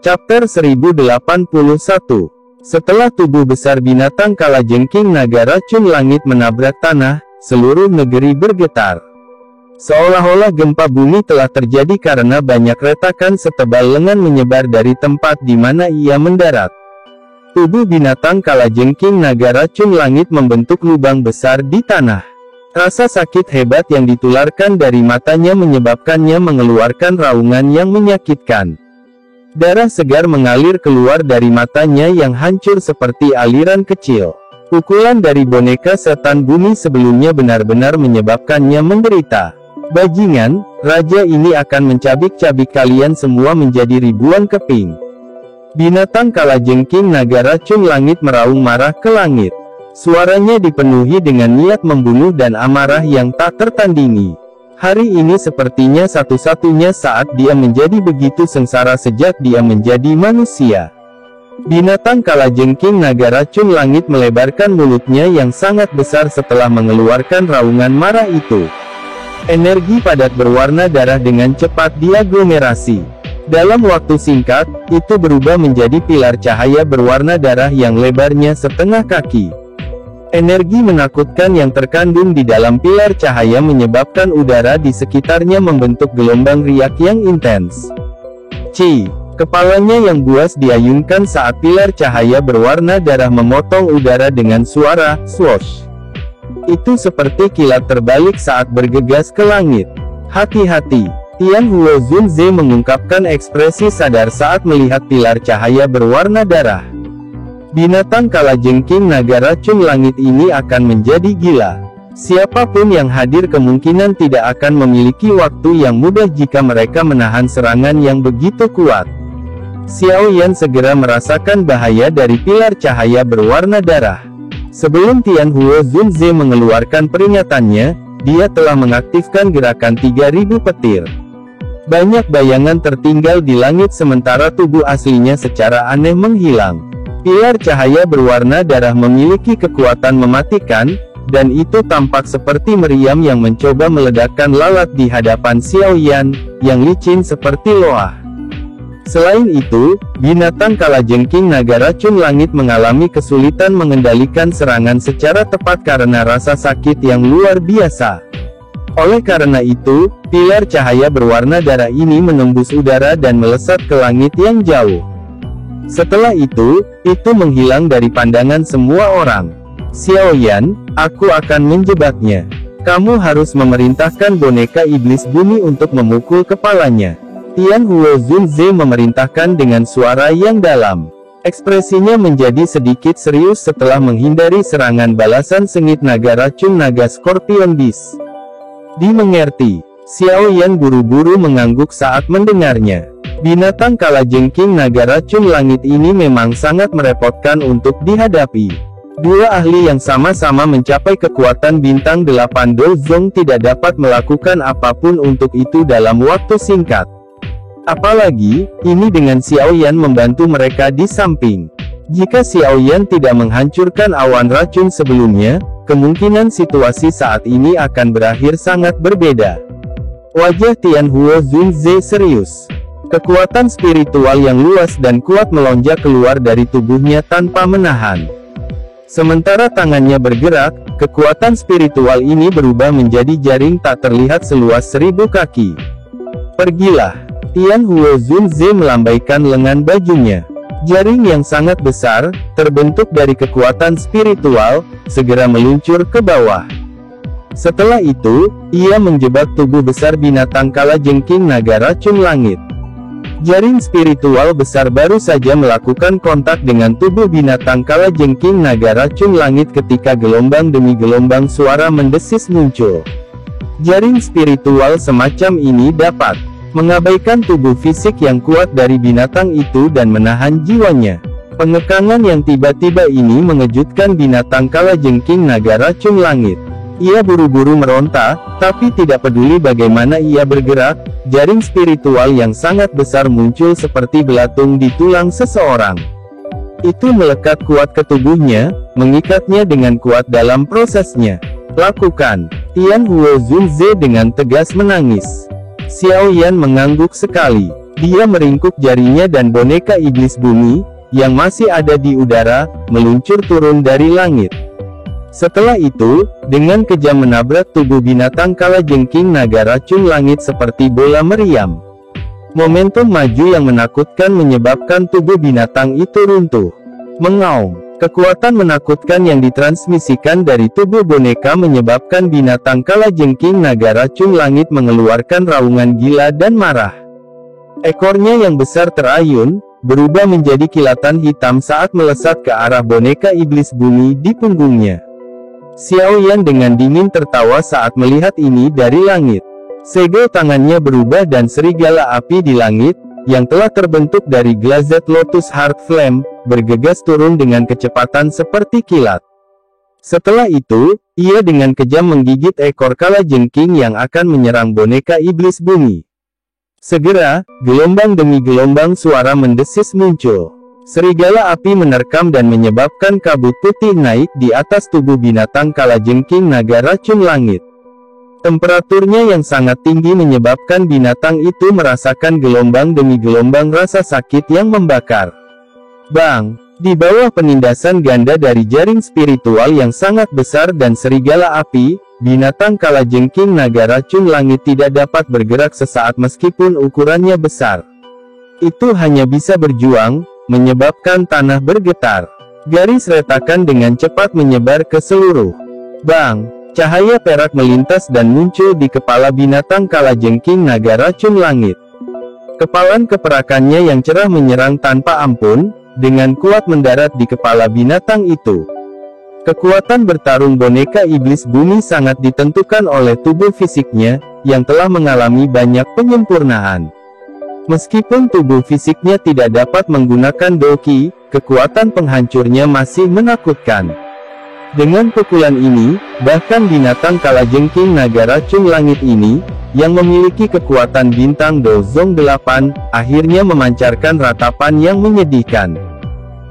Chapter 1081. Setelah tubuh besar binatang kalajengking naga racun langit menabrak tanah, seluruh negeri bergetar. Seolah-olah gempa bumi telah terjadi karena banyak retakan setebal lengan menyebar dari tempat di mana ia mendarat. Tubuh binatang kalajengking naga racun langit membentuk lubang besar di tanah. Rasa sakit hebat yang ditularkan dari matanya menyebabkannya mengeluarkan raungan yang menyakitkan. Darah segar mengalir keluar dari matanya yang hancur seperti aliran kecil. Pukulan dari boneka setan bumi sebelumnya benar-benar menyebabkannya menderita. Bajingan, raja ini akan mencabik-cabik kalian semua menjadi ribuan keping. Binatang kalajengking naga racun langit meraung marah ke langit. Suaranya dipenuhi dengan niat membunuh dan amarah yang tak tertandingi. Hari ini sepertinya satu-satunya saat dia menjadi begitu sengsara sejak dia menjadi manusia. Binatang kalajengking naga racun langit melebarkan mulutnya yang sangat besar setelah mengeluarkan raungan marah itu. Energi padat berwarna darah dengan cepat diaglomerasi. Dalam waktu singkat, itu berubah menjadi pilar cahaya berwarna darah yang lebarnya setengah kaki. Energi menakutkan yang terkandung di dalam pilar cahaya menyebabkan udara di sekitarnya membentuk gelombang riak yang intens. Kepalanya yang buas diayunkan saat pilar cahaya berwarna darah memotong udara dengan suara swoosh. Itu seperti kilat terbalik saat bergegas ke langit. Hati-hati, Tianhuo Zunze mengungkapkan ekspresi sadar saat melihat pilar cahaya berwarna darah. Binatang kalajengking naga racun langit ini akan menjadi gila. Siapapun yang hadir kemungkinan tidak akan memiliki waktu yang mudah jika mereka menahan serangan yang begitu kuat. Xiao Yan segera merasakan bahaya dari pilar cahaya berwarna darah. Sebelum Tianhuo Zunze mengeluarkan peringatannya, dia telah mengaktifkan gerakan 3000 petir. Banyak bayangan tertinggal di langit sementara tubuh aslinya secara aneh menghilang. Pilar cahaya berwarna darah memiliki kekuatan mematikan, dan itu tampak seperti meriam yang mencoba meledakkan lalat di hadapan Xiao Yan, yang licin seperti loah. Selain itu, binatang kalajengking naga racun langit mengalami kesulitan mengendalikan serangan secara tepat karena rasa sakit yang luar biasa. Oleh karena itu, pilar cahaya berwarna darah ini menembus udara dan melesat ke langit yang jauh. Setelah itu menghilang dari pandangan semua orang. Xiao Yan, aku akan menjebaknya. Kamu harus memerintahkan boneka iblis bumi untuk memukul kepalanya. Tianhuo Zunze memerintahkan dengan suara yang dalam. Ekspresinya menjadi sedikit serius setelah menghindari serangan balasan sengit naga racun naga Scorpion Beast. Dimengerti. Xiao Yan buru-buru mengangguk saat mendengarnya. Binatang kalajengking naga racun langit ini memang sangat merepotkan untuk dihadapi. Dua ahli yang sama-sama mencapai kekuatan bintang 8 Dozong tidak dapat melakukan apapun untuk itu dalam waktu singkat. Apalagi, ini dengan Xiao Yan membantu mereka di samping. Jika Xiao Yan tidak menghancurkan awan racun sebelumnya, kemungkinan situasi saat ini akan berakhir sangat berbeda. Wajah Tianhuo Zunze serius. Kekuatan spiritual yang luas dan kuat melonjak keluar dari tubuhnya tanpa menahan. Sementara tangannya bergerak, kekuatan spiritual ini berubah menjadi jaring tak terlihat seluas 1000 kaki. Pergilah. Tianhuo Zunze melambaikan lengan bajunya. Jaring yang sangat besar, terbentuk dari kekuatan spiritual, segera meluncur ke bawah. Setelah itu, ia menjebak tubuh besar binatang kalajengking naga racun langit. Jaring spiritual besar baru saja melakukan kontak dengan tubuh binatang kalajengking naga racun langit ketika gelombang demi gelombang suara mendesis muncul. Jaring spiritual semacam ini dapat mengabaikan tubuh fisik yang kuat dari binatang itu dan menahan jiwanya. Pengekangan yang tiba-tiba ini mengejutkan binatang kalajengking naga racun langit. Ia buru-buru meronta, tapi tidak peduli bagaimana ia bergerak, jaring spiritual yang sangat besar muncul seperti belatung di tulang seseorang. Itu melekat kuat ke tubuhnya, mengikatnya dengan kuat dalam prosesnya. Lakukan. Tianhuo Zunze dengan tegas menangis. Xiao Yan mengangguk sekali. Dia meringkuk jarinya dan boneka iblis bumi, yang masih ada di udara, meluncur turun dari langit. Setelah itu, dengan kejam menabrak tubuh binatang kalajengking naga racun langit seperti bola meriam. Momentum maju yang menakutkan menyebabkan tubuh binatang itu runtuh. Mengaum. Kekuatan menakutkan yang ditransmisikan dari tubuh boneka menyebabkan binatang kalajengking naga racun langit mengeluarkan raungan gila dan marah. Ekornya yang besar terayun, berubah menjadi kilatan hitam saat melesat ke arah boneka iblis bumi di punggungnya. Xiao Yan dengan dingin tertawa saat melihat ini dari langit. Segel tangannya berubah dan serigala api di langit, yang telah terbentuk dari Glazed Lotus Heart Flame, bergegas turun dengan kecepatan seperti kilat. Setelah itu, ia dengan kejam menggigit ekor kalajengking yang akan menyerang boneka iblis bumi. Segera, gelombang demi gelombang suara mendesis muncul. Serigala api menerkam dan menyebabkan kabut putih naik di atas tubuh binatang kalajengking naga racun langit. Temperaturnya yang sangat tinggi menyebabkan binatang itu merasakan gelombang demi gelombang rasa sakit yang membakar. Bang! Di bawah penindasan ganda dari jaring spiritual yang sangat besar dan serigala api, binatang kalajengking naga racun langit tidak dapat bergerak sesaat meskipun ukurannya besar. Itu hanya bisa berjuang, menyebabkan tanah bergetar. Garis retakan dengan cepat menyebar ke seluruh. Bang! Cahaya perak melintas dan muncul di kepala binatang kalajengking naga racun langit. Kepalan keperakannya yang cerah menyerang tanpa ampun, dengan kuat mendarat di kepala binatang itu. Kekuatan bertarung boneka iblis bumi sangat ditentukan oleh tubuh fisiknya, yang telah mengalami banyak penyempurnaan. Meskipun tubuh fisiknya tidak dapat menggunakan doki, kekuatan penghancurnya masih menakutkan. Dengan pukulan ini, bahkan binatang kalajengking naga racun langit ini, yang memiliki kekuatan bintang Dozong 8, akhirnya memancarkan ratapan yang menyedihkan.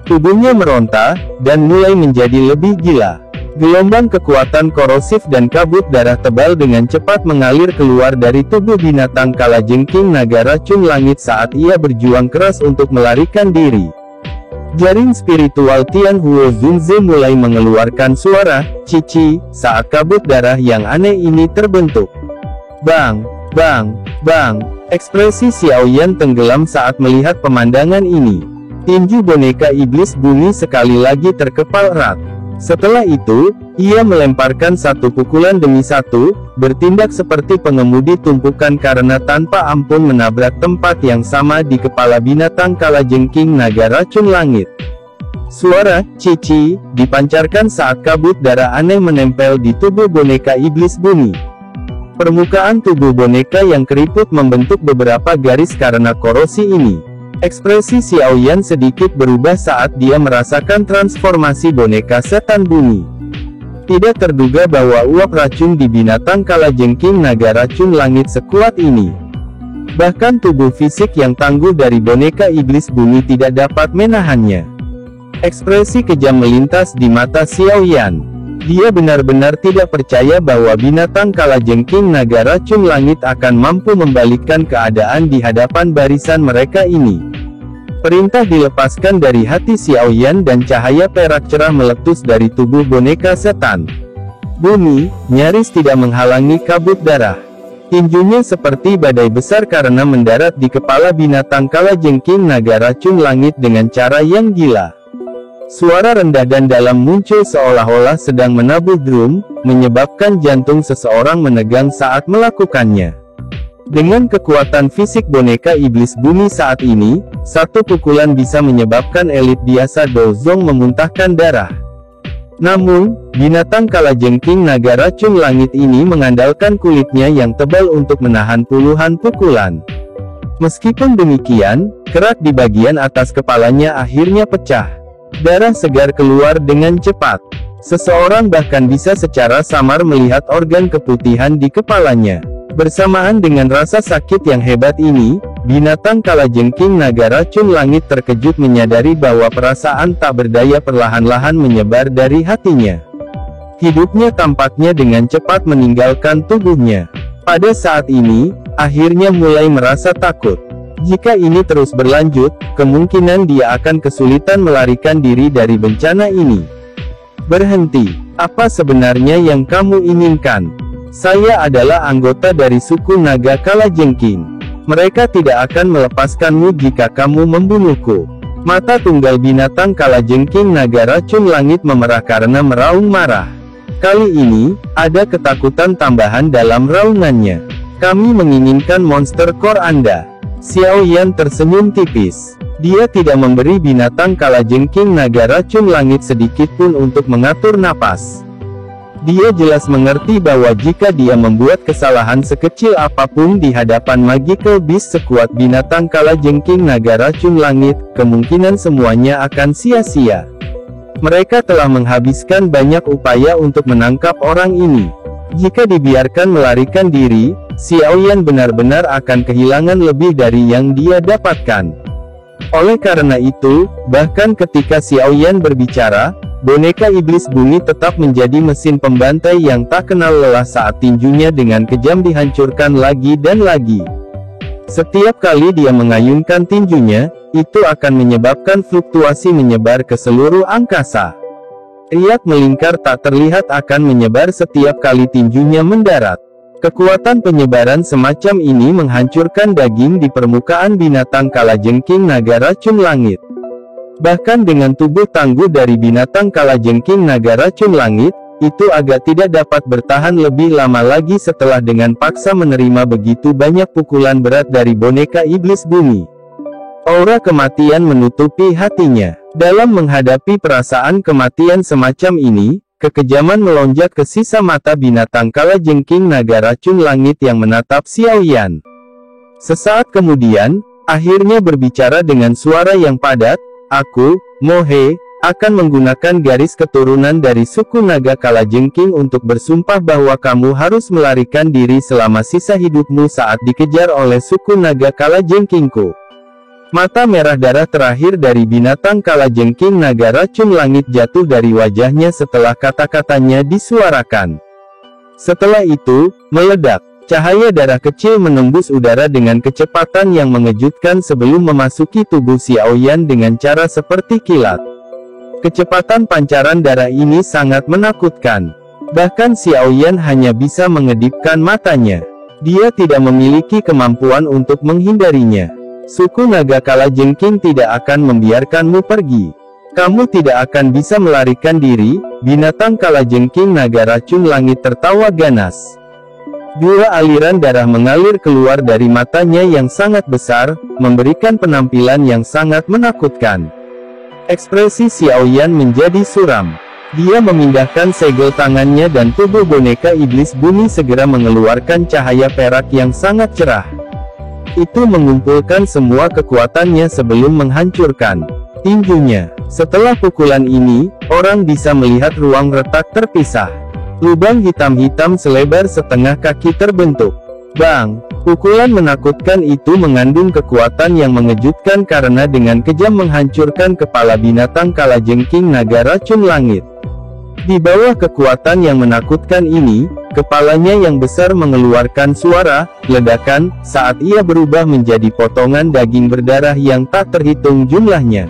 Tubuhnya meronta, dan mulai menjadi lebih gila. Gelombang kekuatan korosif dan kabut darah tebal dengan cepat mengalir keluar dari tubuh binatang kalajengking naga racun langit saat ia berjuang keras untuk melarikan diri. Jaring spiritual Tianhuo Zunze mulai mengeluarkan suara cici saat kabut darah yang aneh ini terbentuk. Bang! Bang! Bang! Ekspresi Xiao Yan tenggelam saat melihat pemandangan ini. Tinju boneka iblis bumi sekali lagi terkepal erat. Setelah itu, ia melemparkan satu pukulan demi satu, bertindak seperti pengemudi tumpukan karena tanpa ampun menabrak tempat yang sama di kepala binatang kalajengking naga racun langit. Suara cici dipancarkan saat kabut darah aneh menempel di tubuh boneka iblis bumi. Permukaan tubuh boneka yang keriput membentuk beberapa garis karena korosi ini. Ekspresi Xiao Yan sedikit berubah saat dia merasakan transformasi boneka setan bumi. Tidak terduga bahwa uap racun di binatang kalajengking naga racun langit sekuat ini. Bahkan tubuh fisik yang tangguh dari boneka iblis bumi tidak dapat menahannya. Ekspresi kejam melintas di mata Xiao Yan. Dia benar-benar tidak percaya bahwa binatang kalajengking naga racun langit akan mampu membalikkan keadaan di hadapan barisan mereka ini. Perintah dilepaskan dari hati Xiao Yan dan cahaya perak cerah meletus dari tubuh boneka setan. Bumi, nyaris tidak menghalangi kabut darah. Tinjunya seperti badai besar karena mendarat di kepala binatang kalajengking naga racun langit dengan cara yang gila. Suara rendah dan dalam muncul seolah-olah sedang menabuh drum, menyebabkan jantung seseorang menegang saat melakukannya. Dengan kekuatan fisik boneka iblis bumi saat ini, satu pukulan bisa menyebabkan elit biasa Dozong memuntahkan darah. Namun, binatang kalajengking naga racun langit ini mengandalkan kulitnya yang tebal untuk menahan puluhan pukulan. Meskipun demikian, kerak di bagian atas kepalanya akhirnya pecah. Darah segar keluar dengan cepat. Seseorang bahkan bisa secara samar melihat organ keputihan di kepalanya. Bersamaan dengan rasa sakit yang hebat ini, binatang kalajengking naga racun langit terkejut menyadari bahwa perasaan tak berdaya perlahan-lahan menyebar dari hatinya. Hidupnya tampaknya dengan cepat meninggalkan tubuhnya. Pada saat ini, akhirnya mulai merasa takut. Jika ini terus berlanjut, kemungkinan dia akan kesulitan melarikan diri dari bencana ini. Berhenti. Apa sebenarnya yang kamu inginkan? Saya adalah anggota dari suku naga Kalajengking. Mereka tidak akan melepaskanmu jika kamu membunuhku. Mata tunggal binatang Kalajengking naga racun langit memerah karena meraung marah. Kali ini, ada ketakutan tambahan dalam raungannya. Kami menginginkan monster core Anda. Xiao Yan tersenyum tipis. Dia tidak memberi binatang Kalajengking naga racun langit sedikit pun untuk mengatur napas. Dia jelas mengerti bahwa jika dia membuat kesalahan sekecil apapun di hadapan Magical Beast sekuat binatang Kalajengking naga racun langit, kemungkinan semuanya akan sia-sia. Mereka telah menghabiskan banyak upaya untuk menangkap orang ini. Jika dibiarkan melarikan diri, Xiao Yan benar-benar akan kehilangan lebih dari yang dia dapatkan. Oleh karena itu, bahkan ketika Xiao Yan berbicara, boneka iblis bumi tetap menjadi mesin pembantai yang tak kenal lelah saat tinjunya dengan kejam dihancurkan lagi dan lagi. Setiap kali dia mengayunkan tinjunya, itu akan menyebabkan fluktuasi menyebar ke seluruh angkasa. Riak melingkar tak terlihat akan menyebar setiap kali tinjunya mendarat. Kekuatan penyebaran semacam ini menghancurkan daging di permukaan binatang Kalajengking naga racun langit. Bahkan dengan tubuh tangguh dari binatang Kalajengking naga racun langit, itu agak tidak dapat bertahan lebih lama lagi setelah dengan paksa menerima begitu banyak pukulan berat dari boneka iblis bumi. Aura kematian menutupi hatinya. Dalam menghadapi perasaan kematian semacam ini, kekejaman melonjak ke sisa mata binatang Kalajengking naga racun langit yang menatap Xiao Yan. Sesaat kemudian, akhirnya berbicara dengan suara yang padat, "Aku, Mo He, akan menggunakan garis keturunan dari suku naga Kalajengking untuk bersumpah bahwa kamu harus melarikan diri selama sisa hidupmu saat dikejar oleh suku naga Kalajengkingku." Mata merah darah terakhir dari binatang Kalajengking naga racun langit jatuh dari wajahnya setelah kata-katanya disuarakan. Setelah itu, meledak. Cahaya darah kecil menembus udara dengan kecepatan yang mengejutkan sebelum memasuki tubuh Xiao Yan dengan cara seperti kilat. Kecepatan pancaran darah ini sangat menakutkan. Bahkan Xiao Yan hanya bisa mengedipkan matanya. Dia tidak memiliki kemampuan untuk menghindarinya. Suku naga Kalajengking tidak akan membiarkanmu pergi. Kamu tidak akan bisa melarikan diri. Binatang Kalajengking naga racun langit tertawa ganas. Dua aliran darah mengalir keluar dari matanya yang sangat besar, memberikan penampilan yang sangat menakutkan. Ekspresi Xiao Yan menjadi suram. Dia memindahkan segel tangannya dan tubuh boneka iblis bumi segera mengeluarkan cahaya perak yang sangat cerah. Itu mengumpulkan semua kekuatannya sebelum menghancurkan tinjunya. Setelah pukulan ini, orang bisa melihat ruang retak terpisah. Lubang hitam-hitam selebar setengah kaki terbentuk. Bang! Pukulan menakutkan itu mengandung kekuatan yang mengejutkan karena dengan kejam menghancurkan kepala binatang Kalajengking naga racun langit. Di bawah kekuatan yang menakutkan ini, kepalanya yang besar mengeluarkan suara ledakan saat ia berubah menjadi potongan daging berdarah yang tak terhitung jumlahnya.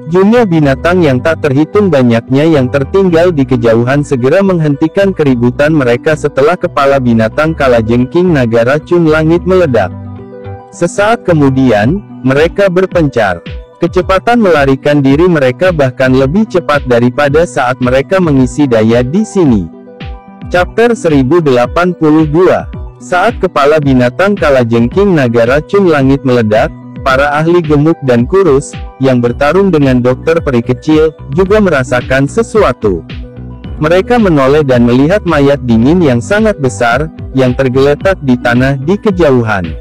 Jumlah binatang yang tak terhitung banyaknya yang tertinggal di kejauhan segera menghentikan keributan mereka setelah kepala binatang Kalajengking naga racun langit meledak. Sesaat kemudian, mereka berpencar. Kecepatan melarikan diri mereka bahkan lebih cepat daripada saat mereka mengisi daya di sini. Chapter 1082. Saat kepala binatang Kalajengking naga racun langit meledak, para ahli gemuk dan kurus, yang bertarung dengan dokter peri kecil, juga merasakan sesuatu. Mereka menoleh dan melihat mayat dingin yang sangat besar, yang tergeletak di tanah di kejauhan.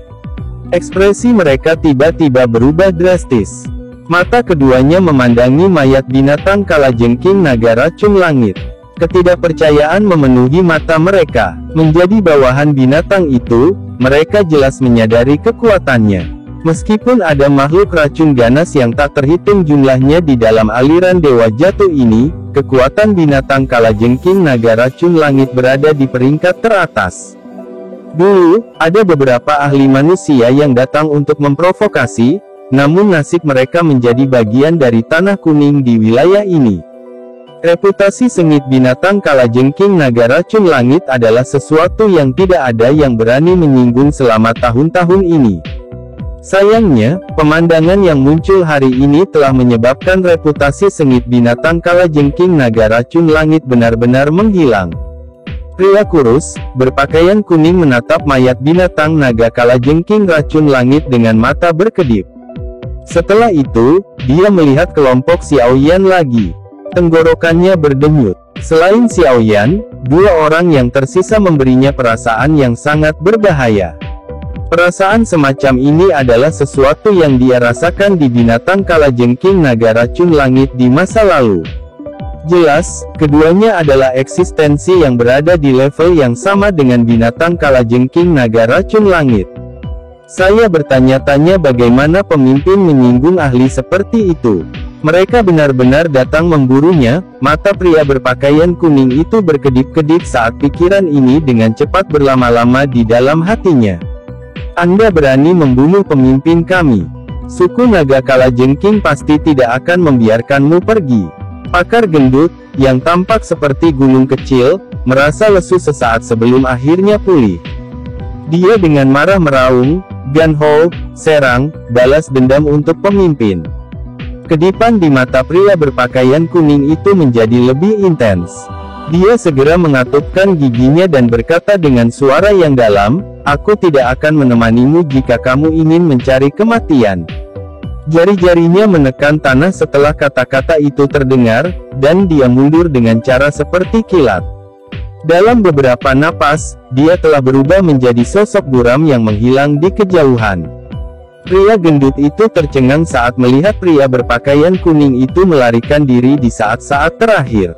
Ekspresi mereka tiba-tiba berubah drastis. Mata keduanya memandangi mayat binatang Kalajengking naga racun langit. Ketidakpercayaan memenuhi mata mereka. Menjadi bawahan binatang itu, mereka jelas menyadari kekuatannya. Meskipun ada makhluk racun ganas yang tak terhitung jumlahnya di dalam aliran dewa jatuh ini, kekuatan binatang Kalajengking naga racun langit berada di peringkat teratas. Dulu, ada beberapa ahli manusia yang datang untuk memprovokasi, namun nasib mereka menjadi bagian dari tanah kuning di wilayah ini. Reputasi sengit binatang kalajengking naga racun langit adalah sesuatu yang tidak ada yang berani menyinggung selama tahun-tahun ini. Sayangnya, pemandangan yang muncul hari ini telah menyebabkan reputasi sengit binatang kalajengking naga racun langit benar-benar menghilang. Pria kurus, berpakaian kuning menatap mayat binatang naga kalajengking racun langit dengan mata berkedip. Setelah itu, dia melihat kelompok Xiaoyan lagi. Tenggorokannya berdenyut. Selain Xiaoyan, dua orang yang tersisa memberinya perasaan yang sangat berbahaya. Perasaan semacam ini adalah sesuatu yang dia rasakan di binatang kalajengking naga racun langit di masa lalu. Jelas, keduanya adalah eksistensi yang berada di level yang sama dengan binatang kalajengking naga racun langit. Saya bertanya-tanya bagaimana pemimpin menyinggung ahli seperti itu. Mereka benar-benar datang memburunya. Mata pria berpakaian kuning itu berkedip-kedip saat pikiran ini dengan cepat berlama-lama di dalam hatinya. Anda berani membunuh pemimpin kami. Suku naga kalajengking pasti tidak akan membiarkanmu pergi. Pakar gendut, yang tampak seperti gunung kecil, merasa lesu sesaat sebelum akhirnya pulih. Dia dengan marah meraung, "Gan Ho, serang, balas dendam untuk pemimpin." Kedipan di mata pria berpakaian kuning itu menjadi lebih intens. Dia segera mengatupkan giginya dan berkata dengan suara yang dalam, "Aku tidak akan menemanimu jika kamu ingin mencari kematian." Jari-jarinya menekan tanah setelah kata-kata itu terdengar, dan dia mundur dengan cara seperti kilat. Dalam beberapa napas, dia telah berubah menjadi sosok buram yang menghilang di kejauhan. Pria gendut itu tercengang saat melihat pria berpakaian kuning itu melarikan diri di saat-saat terakhir.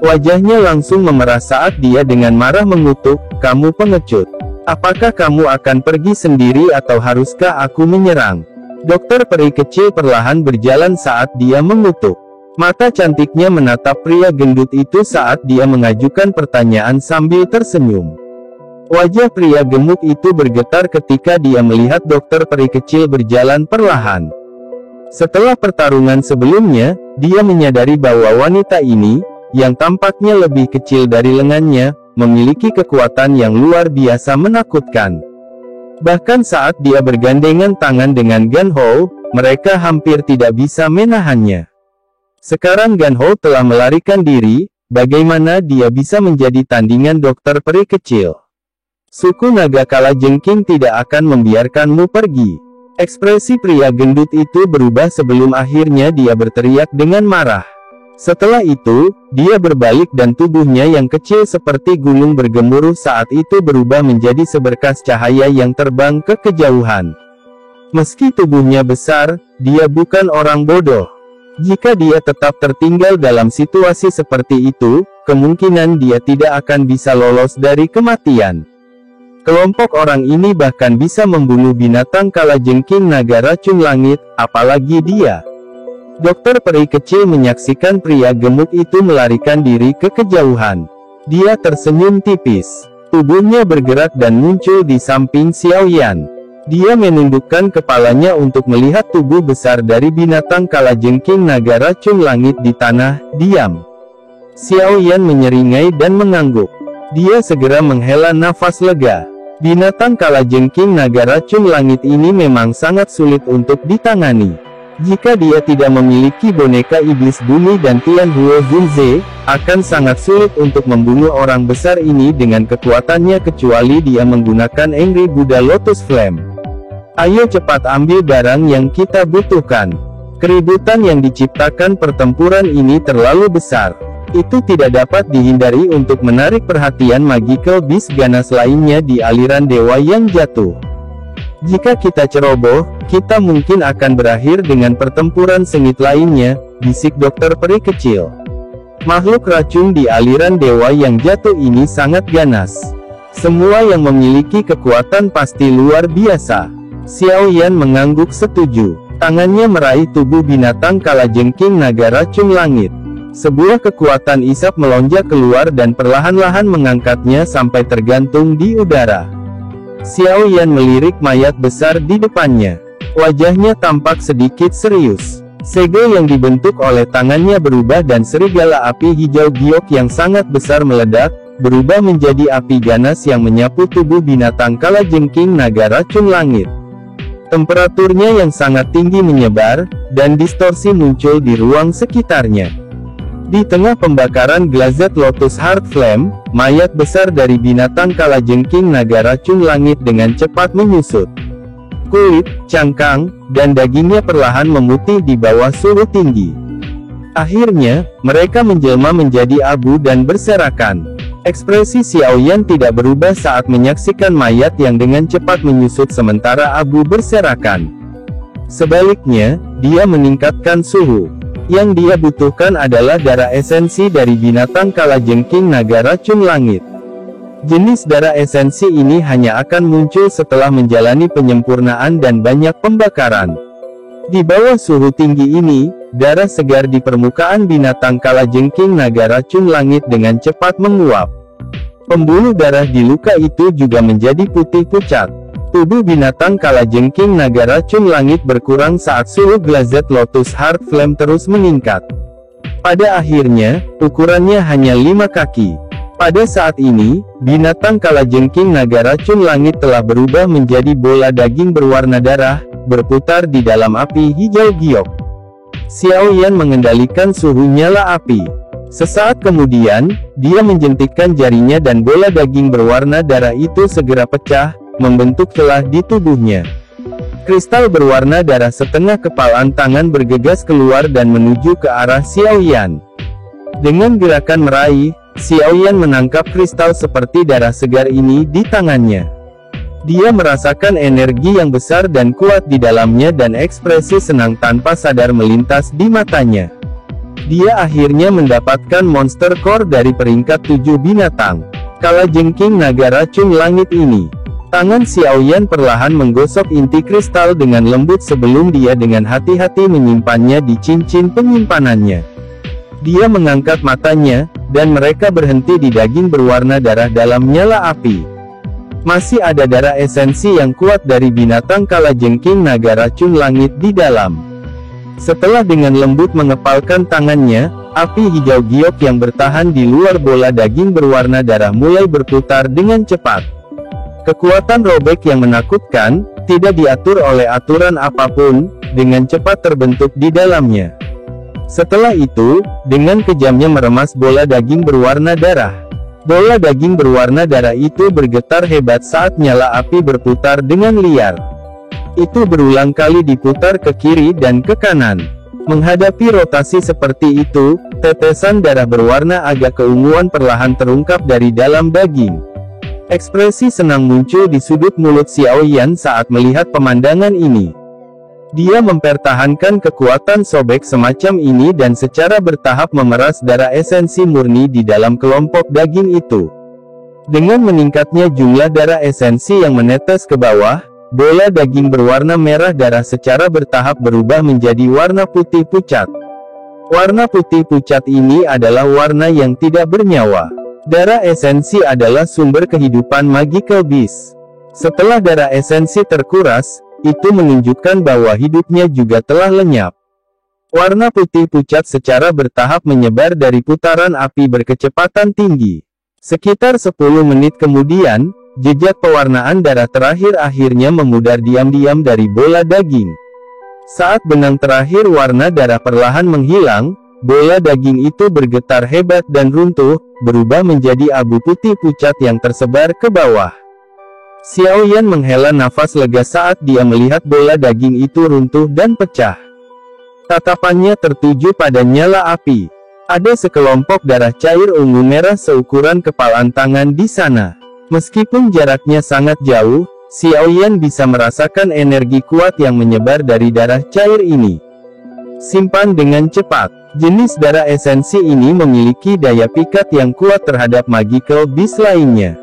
Wajahnya langsung memerah saat dia dengan marah mengutuk, "Kamu pengecut. Apakah kamu akan pergi sendiri atau haruskah aku menyerang?" Dokter peri kecil perlahan berjalan saat dia mengutuk. Mata cantiknya menatap pria gendut itu saat dia mengajukan pertanyaan sambil tersenyum. Wajah pria gemuk itu bergetar ketika dia melihat dokter peri kecil berjalan perlahan. Setelah pertarungan sebelumnya, dia menyadari bahwa wanita ini, yang tampaknya lebih kecil dari lengannya, memiliki kekuatan yang luar biasa menakutkan. Bahkan saat dia bergandengan tangan dengan Gan Ho, mereka hampir tidak bisa menahannya. Sekarang Gan Ho telah melarikan diri, bagaimana dia bisa menjadi tandingan dokter peri kecil? Suku naga kalajengking tidak akan membiarkanmu pergi. Ekspresi pria gendut itu berubah sebelum akhirnya dia berteriak dengan marah. Setelah itu, dia berbalik dan tubuhnya yang kecil seperti gunung bergemuruh saat itu berubah menjadi seberkas cahaya yang terbang ke kejauhan. Meski tubuhnya besar, dia bukan orang bodoh. Jika dia tetap tertinggal dalam situasi seperti itu, kemungkinan dia tidak akan bisa lolos dari kematian. Kelompok orang ini bahkan bisa membunuh binatang kalajengking naga racun langit, apalagi dia. Dokter peri kecil menyaksikan pria gemuk itu melarikan diri ke kejauhan. Dia tersenyum tipis. Tubuhnya bergerak dan muncul di samping Xiaoyan. Dia menundukkan kepalanya untuk melihat tubuh besar dari binatang kalajengking naga racun langit di tanah. "Diam." Xiaoyan menyeringai dan mengangguk. Dia segera menghela nafas lega. Binatang kalajengking naga racun langit ini memang sangat sulit untuk ditangani. Jika dia tidak memiliki boneka iblis bumi dan Tianhuo Junze, akan sangat sulit untuk membunuh orang besar ini dengan kekuatannya kecuali dia menggunakan Angry Buddha Lotus Flame. Ayo cepat ambil barang yang kita butuhkan. Keributan yang diciptakan pertempuran ini terlalu besar. Itu tidak dapat dihindari untuk menarik perhatian magical beast ganas lainnya di aliran dewa yang jatuh. Jika kita ceroboh, kita mungkin akan berakhir dengan pertempuran sengit lainnya, bisik dokter peri kecil. Makhluk racun di aliran dewa yang jatuh ini sangat ganas. Semua yang memiliki kekuatan pasti luar biasa. Xiaoyan mengangguk setuju. Tangannya meraih tubuh binatang kalajengking naga racun langit. Sebuah kekuatan isap melonjak keluar dan perlahan-lahan mengangkatnya sampai tergantung di udara. Xiao Yan melirik mayat besar di depannya. Wajahnya tampak sedikit serius. Segel yang dibentuk oleh tangannya berubah dan serigala api hijau giok yang sangat besar meledak, berubah menjadi api ganas yang menyapu tubuh binatang kalajengking naga racun langit. Temperaturnya yang sangat tinggi menyebar, dan distorsi muncul di ruang sekitarnya. Di tengah pembakaran Glazed Lotus Heart Flame, mayat besar dari binatang kalajengking naga racun langit dengan cepat menyusut. Kulit, cangkang, dan dagingnya perlahan memutih di bawah suhu tinggi. Akhirnya, mereka menjelma menjadi abu dan berserakan. Ekspresi Xiao Yan tidak berubah saat menyaksikan mayat yang dengan cepat menyusut sementara abu berserakan. Sebaliknya, dia meningkatkan suhu. Yang dia butuhkan adalah darah esensi dari binatang kalajengking naga racun langit. Jenis darah esensi ini hanya akan muncul setelah menjalani penyempurnaan dan banyak pembakaran. Di bawah suhu tinggi ini, darah segar di permukaan binatang kalajengking naga racun langit dengan cepat menguap. Pembuluh darah di luka itu juga menjadi putih pucat. Tubuh binatang kalajengking naga racun langit berkurang saat suhu Glazed Lotus Heart Flame terus meningkat. Pada akhirnya, ukurannya hanya 5 kaki. Pada saat ini, binatang kalajengking naga racun langit telah berubah menjadi bola daging berwarna darah, berputar di dalam api hijau giok. Xiao Yan mengendalikan suhu nyala api. Sesaat kemudian, dia menjentikkan jarinya dan bola daging berwarna darah itu segera pecah, membentuk celah di tubuhnya. Kristal berwarna darah setengah kepalan tangan bergegas keluar dan menuju ke arah Xiao Yan. Dengan gerakan meraih, Xiao Yan menangkap kristal seperti darah segar ini di tangannya. Dia merasakan energi yang besar dan kuat di dalamnya dan ekspresi senang tanpa sadar melintas di matanya. Dia akhirnya mendapatkan monster core dari peringkat 7 binatang kalajengking naga racun langit ini. Tangan Xiao Yan perlahan menggosok inti kristal dengan lembut sebelum dia dengan hati-hati menyimpannya di cincin penyimpanannya. Dia mengangkat matanya, dan mereka berhenti di daging berwarna darah dalam nyala api. Masih ada darah esensi yang kuat dari binatang kalajengking naga racun langit di dalam. Setelah dengan lembut mengepalkan tangannya, api hijau giok yang bertahan di luar bola daging berwarna darah mulai berputar dengan cepat. Kekuatan robek yang menakutkan, tidak diatur oleh aturan apapun, dengan cepat terbentuk di dalamnya. Setelah itu, dengan kejamnya meremas bola daging berwarna darah. Bola daging berwarna darah itu bergetar hebat saat nyala api berputar dengan liar. Itu berulang kali diputar ke kiri dan ke kanan. Menghadapi rotasi seperti itu, tetesan darah berwarna agak keunguan perlahan terungkap dari dalam daging. Ekspresi senang muncul di sudut mulut Xiao Yan saat melihat pemandangan ini. Dia mempertahankan kekuatan sobek semacam ini dan secara bertahap memeras darah esensi murni di dalam kelompok daging itu. Dengan meningkatnya jumlah darah esensi yang menetes ke bawah, bola daging berwarna merah darah secara bertahap berubah menjadi warna putih pucat. Warna putih pucat ini adalah warna yang tidak bernyawa. Darah esensi adalah sumber kehidupan magical beast. Setelah darah esensi terkuras, itu menunjukkan bahwa hidupnya juga telah lenyap. Warna putih pucat secara bertahap menyebar dari putaran api berkecepatan tinggi. Sekitar 10 menit kemudian, jejak pewarnaan darah terakhir akhirnya memudar diam-diam dari bola daging. Saat benang terakhir warna darah perlahan menghilang, bola daging itu bergetar hebat dan runtuh, berubah menjadi abu putih pucat yang tersebar ke bawah. Xiao Yan menghela nafas lega saat dia melihat bola daging itu runtuh dan pecah. Tatapannya tertuju pada nyala api. Ada sekelompok darah cair ungu merah seukuran kepalan tangan di sana. Meskipun jaraknya sangat jauh, Xiao Yan bisa merasakan energi kuat yang menyebar dari darah cair ini. Simpan dengan cepat. Jenis darah esensi ini memiliki daya pikat yang kuat terhadap magical beast lainnya.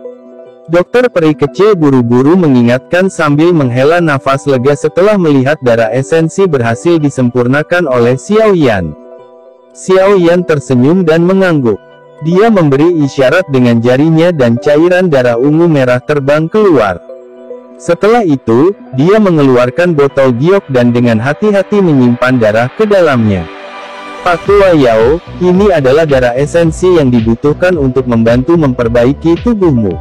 Dokter peri kecil buru-buru mengingatkan sambil menghela nafas lega setelah melihat darah esensi berhasil disempurnakan oleh Xiao Yan. Xiao Yan tersenyum dan mengangguk. Dia memberi isyarat dengan jarinya dan cairan darah ungu merah terbang keluar. Setelah itu, dia mengeluarkan botol giok dan dengan hati-hati menyimpan darah ke dalamnya. Pak Tua Yao, ini adalah darah esensi yang dibutuhkan untuk membantu memperbaiki tubuhmu.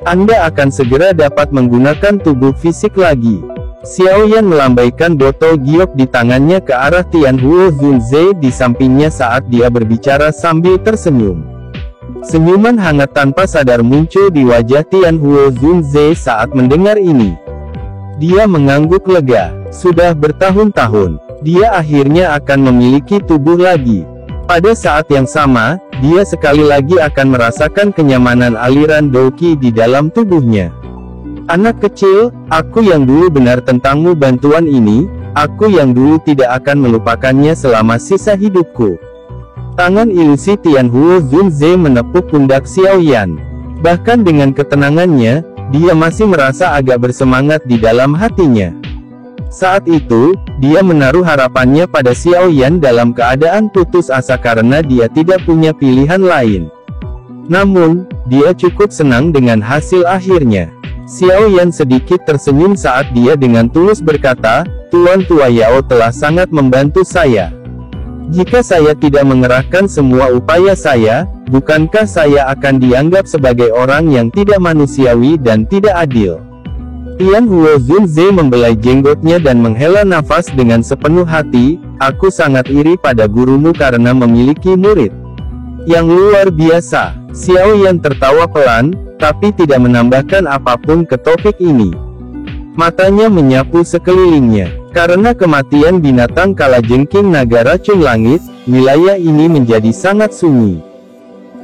Anda akan segera dapat menggunakan tubuh fisik lagi. Xiaoyan melambaikan botol giok di tangannya ke arah Tianhuo Zunze di sampingnya saat dia berbicara sambil tersenyum. Senyuman hangat tanpa sadar muncul di wajah Tianhuo Zunze saat mendengar ini. Dia mengangguk lega. Sudah bertahun-tahun, dia akhirnya akan memiliki tubuh lagi. Pada saat yang sama, dia sekali lagi akan merasakan kenyamanan aliran Douqi di dalam tubuhnya. Anak kecil, aku yang dulu benar tentangmu bantuan ini, aku yang dulu tidak akan melupakannya selama sisa hidupku. Tangan ilusi Tianhuo Zunze menepuk pundak Xiaoyan. Bahkan dengan ketenangannya, dia masih merasa agak bersemangat di dalam hatinya. Saat itu, dia menaruh harapannya pada Xiaoyan dalam keadaan putus asa karena dia tidak punya pilihan lain. Namun, dia cukup senang dengan hasil akhirnya. Xiaoyan sedikit tersenyum saat dia dengan tulus berkata, "Tuan Tua Yao telah sangat membantu saya. Jika saya tidak mengerahkan semua upaya saya, bukankah saya akan dianggap sebagai orang yang tidak manusiawi dan tidak adil?" Tianhuo Zunze membelai jenggotnya dan menghela nafas dengan sepenuh hati, "Aku sangat iri pada gurumu karena memiliki murid yang luar biasa." Xiaoyan tertawa pelan, tapi tidak menambahkan apapun ke topik ini. Matanya menyapu sekelilingnya. Karena kematian binatang kalajengking naga racun langit, wilayah ini menjadi sangat sunyi.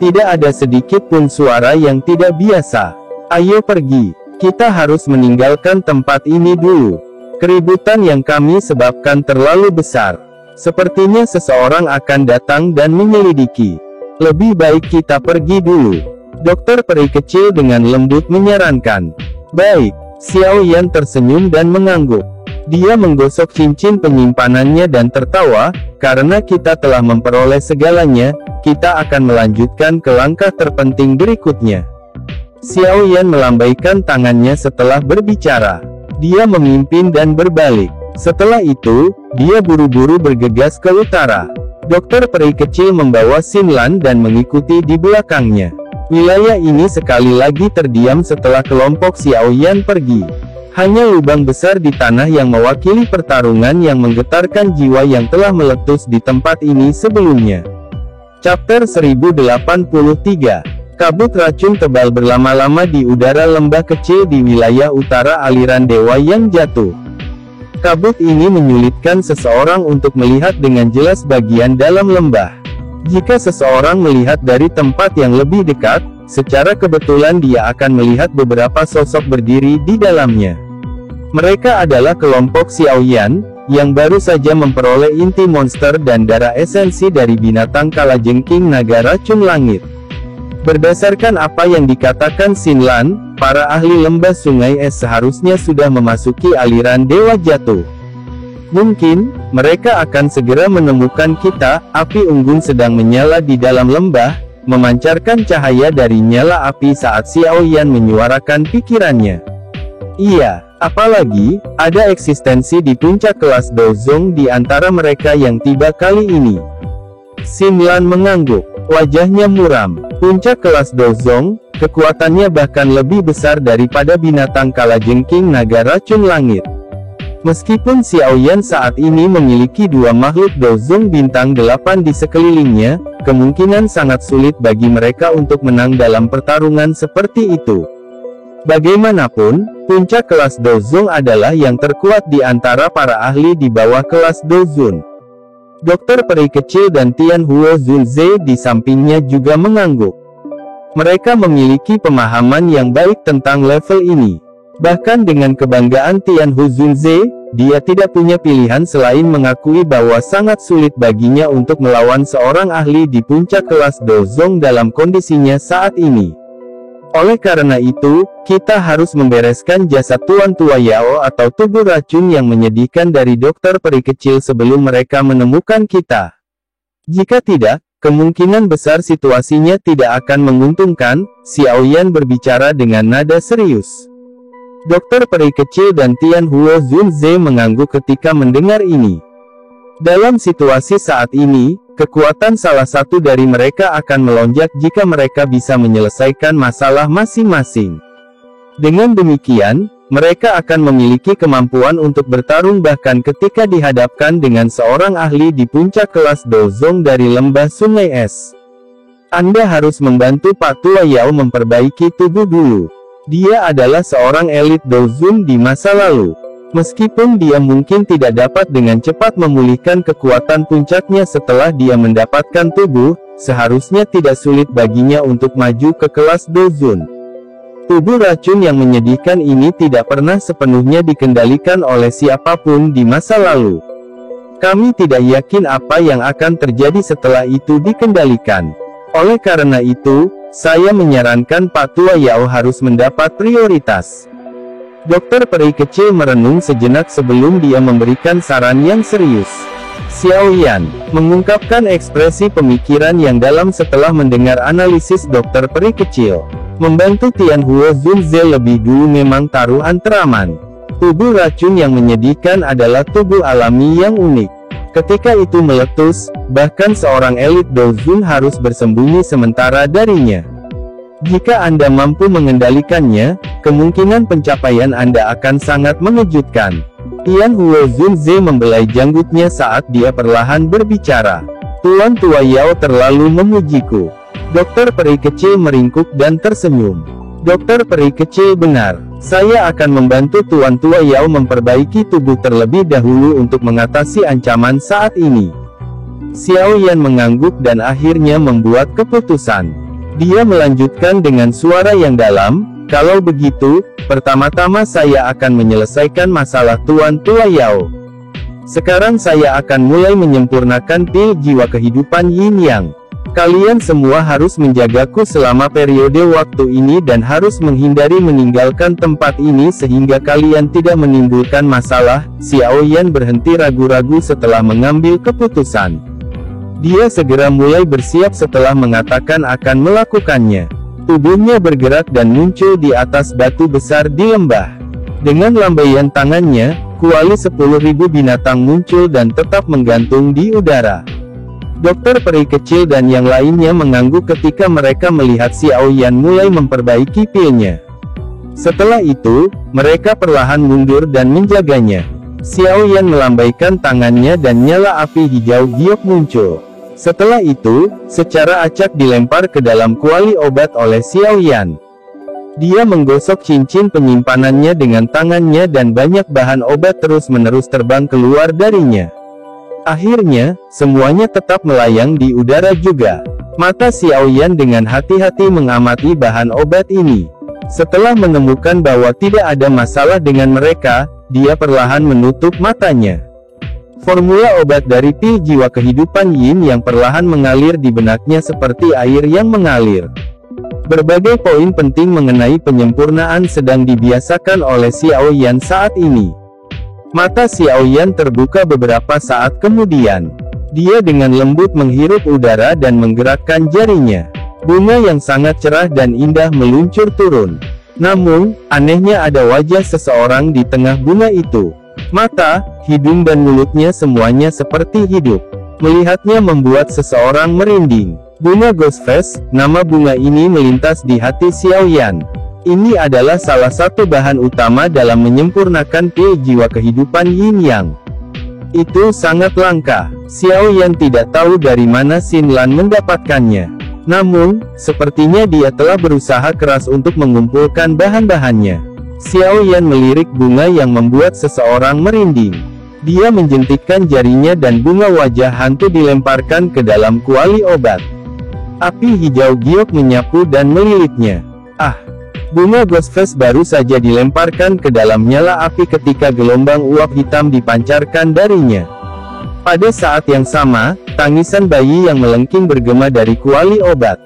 Tidak ada sedikit pun suara yang tidak biasa. "Ayo pergi. Kita harus meninggalkan tempat ini dulu. Keributan yang kami sebabkan terlalu besar. Sepertinya seseorang akan datang dan menyelidiki. Lebih baik kita pergi dulu." Dokter peri kecil dengan lembut menyarankan. "Baik." Xiaoyan tersenyum dan mengangguk. Dia menggosok cincin penyimpanannya dan tertawa, "Karena kita telah memperoleh segalanya, kita akan melanjutkan ke langkah terpenting berikutnya." Xiaoyan melambaikan tangannya setelah berbicara. Dia memimpin dan berbalik. Setelah itu, dia buru-buru bergegas ke utara. Dokter peri kecil membawa Xinlan dan mengikuti di belakangnya. Wilayah ini sekali lagi terdiam setelah kelompok Xiaoyan pergi. Hanya lubang besar di tanah yang mewakili pertarungan yang menggetarkan jiwa yang telah meletus di tempat ini sebelumnya. Chapter 1083. Kabut racun tebal berlama-lama di udara lembah kecil di wilayah utara aliran dewa yang jatuh. Kabut ini menyulitkan seseorang untuk melihat dengan jelas bagian dalam lembah. Jika seseorang melihat dari tempat yang lebih dekat, secara kebetulan dia akan melihat beberapa sosok berdiri di dalamnya. Mereka adalah kelompok Xiaoyan, yang baru saja memperoleh inti monster dan darah esensi dari binatang kalajengking naga racun langit. Berdasarkan apa yang dikatakan Xinlan, para ahli lembah sungai es seharusnya sudah memasuki aliran dewa jatuh. Mungkin, mereka akan segera menemukan kita. Api unggun sedang menyala di dalam lembah, memancarkan cahaya dari nyala api saat Xiaoyan menyuarakan pikirannya. Iya, apalagi, ada eksistensi di puncak kelas Dozong di antara mereka yang tiba kali ini. Xinlan mengangguk. Wajahnya muram. Puncak kelas Dozong, kekuatannya bahkan lebih besar daripada binatang kalajengking naga racun langit. Meskipun Xiaoyan saat ini memiliki dua makhluk Dozong bintang 8 di sekelilingnya, kemungkinan sangat sulit bagi mereka untuk menang dalam pertarungan seperti itu. Bagaimanapun, puncak kelas Dozong adalah yang terkuat di antara para ahli di bawah kelas Dozun. Dokter peri kecil dan Tianhuo Zunze di sampingnya juga mengangguk. Mereka memiliki pemahaman yang baik tentang level ini. Bahkan dengan kebanggaan Tianhuo Zunze, dia tidak punya pilihan selain mengakui bahwa sangat sulit baginya untuk melawan seorang ahli di puncak kelas Dozong dalam kondisinya saat ini. Oleh karena itu, kita harus membereskan jasad Tuan Tua Yao atau tubuh racun yang menyedihkan dari dokter peri kecil sebelum mereka menemukan kita. Jika tidak, kemungkinan besar situasinya tidak akan menguntungkan. Xiaoyan berbicara dengan nada serius. Dokter peri kecil dan Tianhuo Zunze mengangguk ketika mendengar ini. Dalam situasi saat ini, kekuatan salah satu dari mereka akan melonjak jika mereka bisa menyelesaikan masalah masing-masing. Dengan demikian, mereka akan memiliki kemampuan untuk bertarung bahkan ketika dihadapkan dengan seorang ahli di puncak kelas Dozong dari lembah Sungai Es. Anda harus membantu Pak Tua Yao memperbaiki tubuh dulu. Dia adalah seorang elit Dozong di masa lalu. Meskipun dia mungkin tidak dapat dengan cepat memulihkan kekuatan puncaknya setelah dia mendapatkan tubuh, seharusnya tidak sulit baginya untuk maju ke kelas Dozun. Tubuh racun yang menyedihkan ini tidak pernah sepenuhnya dikendalikan oleh siapapun di masa lalu. Kami tidak yakin apa yang akan terjadi setelah itu dikendalikan. Oleh karena itu, saya menyarankan Pak Tua Yao harus mendapat prioritas. Dokter peri kecil merenung sejenak sebelum dia memberikan saran yang serius. Xiao Yan mengungkapkan ekspresi pemikiran yang dalam setelah mendengar analisis dokter peri kecil. Membantu Tianhuo Zunze lebih dulu memang taruhan teraman. Tubuh racun yang menyedihkan adalah tubuh alami yang unik. Ketika itu meletus, bahkan seorang elit Dozun harus bersembunyi sementara darinya. Jika Anda mampu mengendalikannya, kemungkinan pencapaian Anda akan sangat mengejutkan. Tianhuo Zunze membelai janggutnya saat dia perlahan berbicara. Tuan Tua Yao terlalu memujiku. Dokter peri kecil meringkuk dan tersenyum. Dokter peri kecil benar. Saya akan membantu Tuan Tua Yao memperbaiki tubuh terlebih dahulu untuk mengatasi ancaman saat ini. Xiao Yan mengangguk dan akhirnya membuat keputusan. Dia melanjutkan dengan suara yang dalam, kalau begitu, pertama-tama saya akan menyelesaikan masalah Tuan Tua Yao. Sekarang saya akan mulai menyempurnakan pil jiwa kehidupan Yin Yang. Kalian semua harus menjagaku selama periode waktu ini dan harus menghindari meninggalkan tempat ini sehingga kalian tidak menimbulkan masalah. Xiao Yan berhenti ragu-ragu setelah mengambil keputusan. Dia segera mulai bersiap setelah mengatakan akan melakukannya. Tubuhnya bergerak dan muncul di atas batu besar di lembah. Dengan lambaian tangannya, kuali 10.000 binatang muncul dan tetap menggantung di udara. Dokter peri kecil dan yang lainnya mengangguk ketika mereka melihat Xiao Yan mulai memperbaiki pilnya. Setelah itu, mereka perlahan mundur dan menjaganya. Xiao Yan melambaikan tangannya dan nyala api hijau giok muncul. Setelah itu, secara acak dilempar ke dalam kuali obat oleh Xiao Yan. Dia menggosok cincin penyimpanannya dengan tangannya dan banyak bahan obat terus-menerus terbang keluar darinya. Akhirnya, semuanya tetap melayang di udara juga. Mata Xiao Yan dengan hati-hati mengamati bahan obat ini. Setelah menemukan bahwa tidak ada masalah dengan mereka, dia perlahan menutup matanya. Formula obat dari pil jiwa kehidupan Yin yang perlahan mengalir di benaknya seperti air yang mengalir. Berbagai poin penting mengenai penyempurnaan sedang dibiasakan oleh Xiao Yan saat ini. Mata Xiao Yan terbuka beberapa saat kemudian. Dia dengan lembut menghirup udara dan menggerakkan jarinya. Bunga yang sangat cerah dan indah meluncur turun. Namun, anehnya ada wajah seseorang di tengah bunga itu. Mata, hidung dan mulutnya semuanya seperti hidup. Melihatnya membuat seseorang merinding. Bunga Ghostface, nama bunga ini melintas di hati Xiao Yan. Ini adalah salah satu bahan utama dalam menyempurnakan pil jiwa kehidupan Yin Yang. Itu sangat langka. Xiao Yan tidak tahu dari mana Xin Lan mendapatkannya. Namun, sepertinya dia telah berusaha keras untuk mengumpulkan bahan-bahannya. Xiao Yan melirik bunga yang membuat seseorang merinding. Dia menjentikkan jarinya dan bunga wajah hantu dilemparkan ke dalam kuali obat. Api hijau giok menyapu dan melilitnya. Ah! Bunga Ghostface baru saja dilemparkan ke dalam nyala api ketika gelombang uap hitam dipancarkan darinya. Pada saat yang sama, tangisan bayi yang melengking bergema dari kuali obat.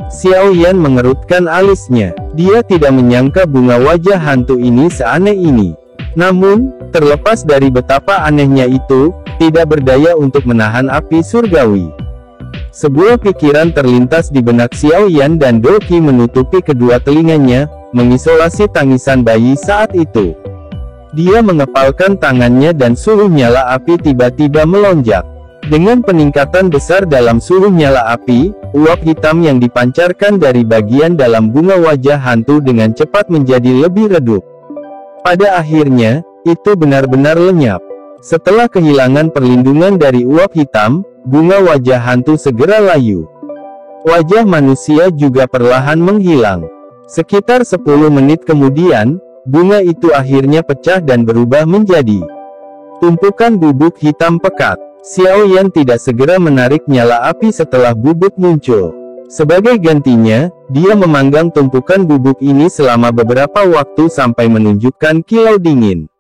Xiao Yan mengerutkan alisnya. Dia tidak menyangka bunga wajah hantu ini seaneh ini. Namun, terlepas dari betapa anehnya itu, tidak berdaya untuk menahan api surgawi. Sebuah pikiran terlintas di benak Xiao Yan dan Doki menutupi kedua telinganya. mengisolasi tangisan bayi saat itu. Dia mengepalkan tangannya dan suhu nyala api tiba-tiba melonjak. Dengan peningkatan besar dalam suhu nyala api, uap hitam yang dipancarkan dari bagian dalam bunga wajah hantu dengan cepat menjadi lebih redup. Pada akhirnya, itu benar-benar lenyap. Setelah kehilangan perlindungan dari uap hitam, bunga wajah hantu segera layu. Wajah manusia juga perlahan menghilang. Sekitar 10 menit kemudian, bunga itu akhirnya pecah dan berubah menjadi tumpukan bubuk hitam pekat. Xiao Yan tidak segera menarik nyala api setelah bubuk muncul. Sebagai gantinya, dia memanggang tumpukan bubuk ini selama beberapa waktu sampai menunjukkan kilau dingin.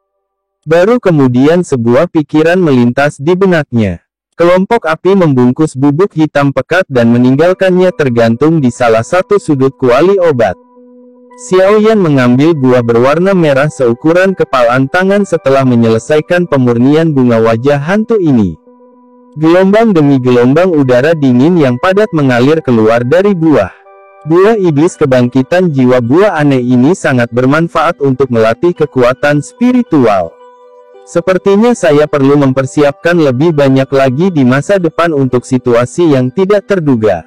Baru kemudian sebuah pikiran melintas di benaknya. Kelompok api membungkus bubuk hitam pekat dan meninggalkannya tergantung di salah satu sudut kuali obat. Xiao Yan mengambil buah berwarna merah seukuran kepalan tangan setelah menyelesaikan pemurnian bunga wajah hantu ini. Gelombang demi gelombang udara dingin yang padat mengalir keluar dari buah. Buah iblis kebangkitan jiwa buah aneh ini sangat bermanfaat untuk melatih kekuatan spiritual. Sepertinya saya perlu mempersiapkan lebih banyak lagi di masa depan untuk situasi yang tidak terduga.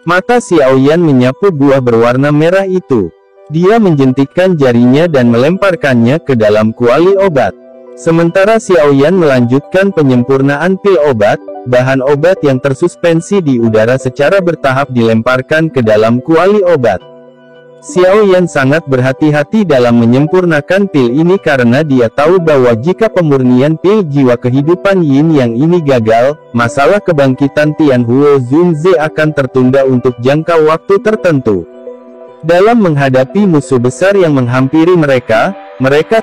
Mata Xiao Yan menyapu buah berwarna merah itu. Dia menjentikkan jarinya dan melemparkannya ke dalam kuali obat. Sementara Xiao Yan melanjutkan penyempurnaan pil obat, bahan obat yang tersuspensi di udara secara bertahap dilemparkan ke dalam kuali obat. Xiao Yan sangat berhati-hati dalam menyempurnakan pil ini karena dia tahu bahwa jika pemurnian pil jiwa kehidupan Yin Yang ini gagal, masalah kebangkitan Tianhuo Zunze akan tertunda untuk jangka waktu tertentu. Dalam menghadapi musuh besar yang menghampiri mereka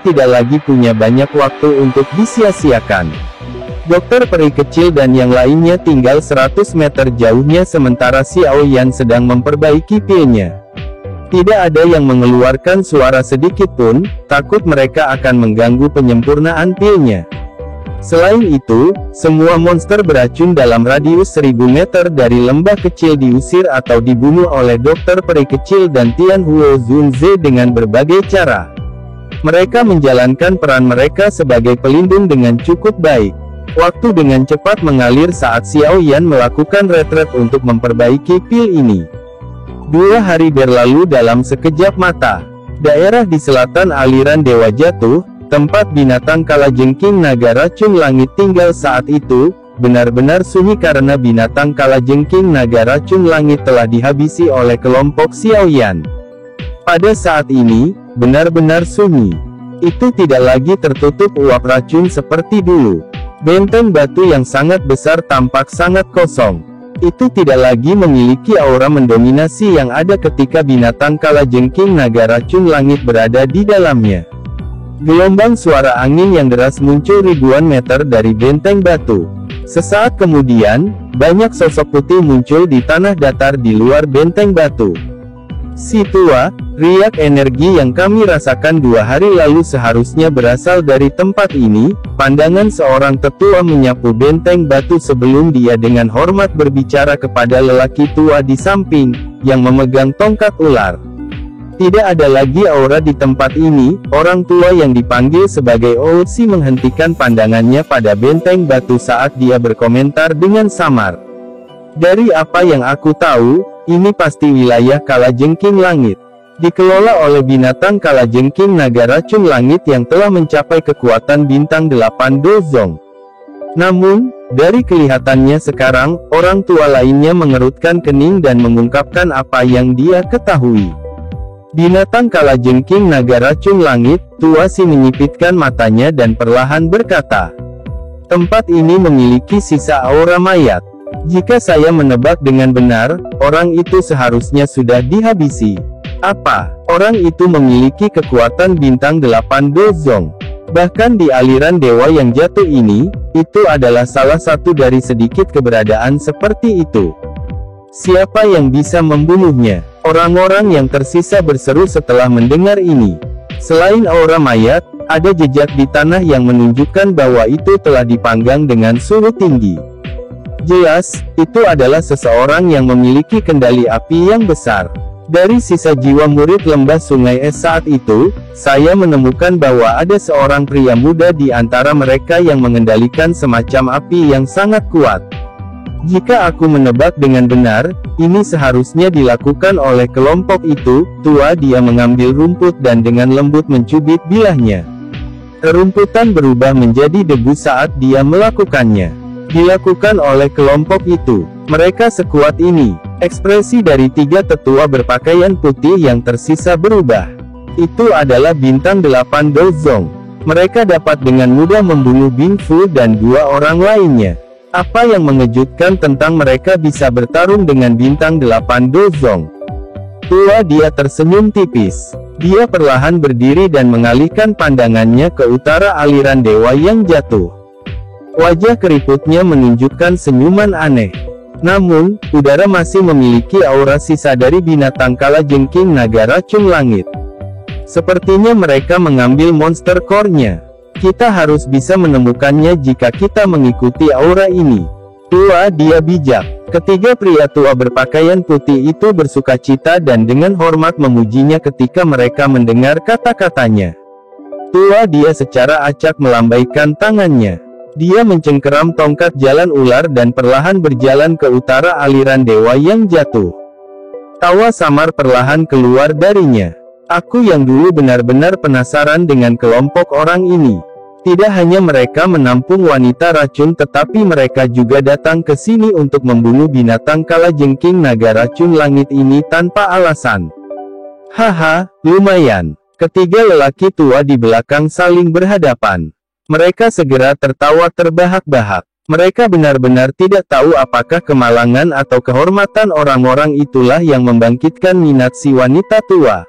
tidak lagi punya banyak waktu untuk disia-siakan. Dokter peri kecil dan yang lainnya tinggal 100 meter jauhnya sementara Xiao Yan sedang memperbaiki pilnya. Tidak ada yang mengeluarkan suara sedikit pun, takut mereka akan mengganggu penyempurnaan pilnya. Selain itu, semua monster beracun dalam radius 1000 meter dari lembah kecil diusir atau dibunuh oleh dokter peri kecil dan Tianhuo Zunze dengan berbagai cara. Mereka menjalankan peran mereka sebagai pelindung dengan cukup baik. Waktu dengan cepat mengalir saat Xiao Yan melakukan retret untuk memperbaiki pil ini. 2 hari berlalu dalam sekejap mata. Daerah di selatan aliran Dewa Jatuh, tempat binatang kalajengking naga racun langit tinggal saat itu, benar-benar sunyi karena binatang kalajengking naga racun langit telah dihabisi oleh kelompok Xiao Yan. Pada saat ini, benar-benar sunyi. Itu tidak lagi tertutup uap racun seperti dulu. Benteng batu yang sangat besar tampak sangat kosong. Itu tidak lagi memiliki aura mendominasi yang ada ketika binatang kalajengking naga racun langit berada di dalamnya. Gelombang suara angin yang deras muncul ribuan meter dari benteng batu. Sesaat kemudian, banyak sosok putih muncul di tanah datar di luar benteng batu. Si tua, riak energi yang kami rasakan 2 hari lalu seharusnya berasal dari tempat ini. Pandangan seorang tetua menyapu benteng batu sebelum dia dengan hormat berbicara kepada lelaki tua di samping, yang memegang tongkat ular. Tidak ada lagi aura di tempat ini. Orang tua yang dipanggil sebagai Ouci menghentikan pandangannya pada benteng batu saat dia berkomentar dengan samar. Dari apa yang aku tahu, ini pasti wilayah kalajengking langit. Dikelola oleh binatang kalajengking naga racun langit yang telah mencapai kekuatan bintang 8 dozong. Namun, dari kelihatannya sekarang, orang tua lainnya mengerutkan kening dan mengungkapkan apa yang dia ketahui. Binatang kalajengking naga racun langit, tua si menyipitkan matanya dan perlahan berkata, tempat ini memiliki sisa aura mayat. Jika saya menebak dengan benar, orang itu seharusnya sudah dihabisi. Apa? Orang itu memiliki kekuatan bintang 8 dozong. Bahkan di aliran dewa yang jatuh ini, itu adalah salah satu dari sedikit keberadaan seperti itu. Siapa yang bisa membunuhnya? Orang-orang yang tersisa berseru setelah mendengar ini. Selain aura mayat, ada jejak di tanah yang menunjukkan bahwa itu telah dipanggang dengan suhu tinggi. Jelas, itu adalah seseorang yang memiliki kendali api yang besar. Dari sisa jiwa murid lembah sungai es saat itu, saya menemukan bahwa ada seorang pria muda di antara mereka yang mengendalikan semacam api yang sangat kuat. Jika aku menebak dengan benar, ini seharusnya dilakukan oleh kelompok itu. Tua dia mengambil rumput dan dengan lembut mencubit bilahnya. Rerumputan berubah menjadi debu saat dia melakukannya. Dilakukan oleh kelompok itu. Mereka sekuat ini. Ekspresi dari 3 tetua berpakaian putih yang tersisa berubah. Itu adalah bintang 8 Dozong. Mereka dapat dengan mudah membunuh Bing Fu dan 2 orang lainnya. Apa yang mengejutkan tentang mereka bisa bertarung dengan bintang 8 Dozong? Tua dia tersenyum tipis. Dia perlahan berdiri dan mengalihkan pandangannya ke utara aliran dewa yang jatuh. Wajah keriputnya menunjukkan senyuman aneh. Namun, udara masih memiliki aura sisa dari binatang kalajengking naga racun langit. Sepertinya mereka mengambil monster core-nya. Kita harus bisa menemukannya jika kita mengikuti aura ini. Tua dia bijak. Ketiga pria tua berpakaian putih itu bersukacita dan dengan hormat memujinya ketika mereka mendengar kata-katanya. Tua dia secara acak melambaikan tangannya. Dia mencengkeram tongkat jalan ular dan perlahan berjalan ke utara aliran dewa yang jatuh. Tawa samar perlahan keluar darinya. Aku yang dulu benar-benar penasaran dengan kelompok orang ini. Tidak hanya mereka menampung wanita racun tetapi mereka juga datang ke sini untuk membunuh binatang kalajengking naga racun langit ini tanpa alasan. Haha, lumayan. Ketiga lelaki tua di belakang saling berhadapan. Mereka segera tertawa terbahak-bahak. Mereka benar-benar tidak tahu apakah kemalangan atau kehormatan orang-orang itulah yang membangkitkan minat si wanita tua.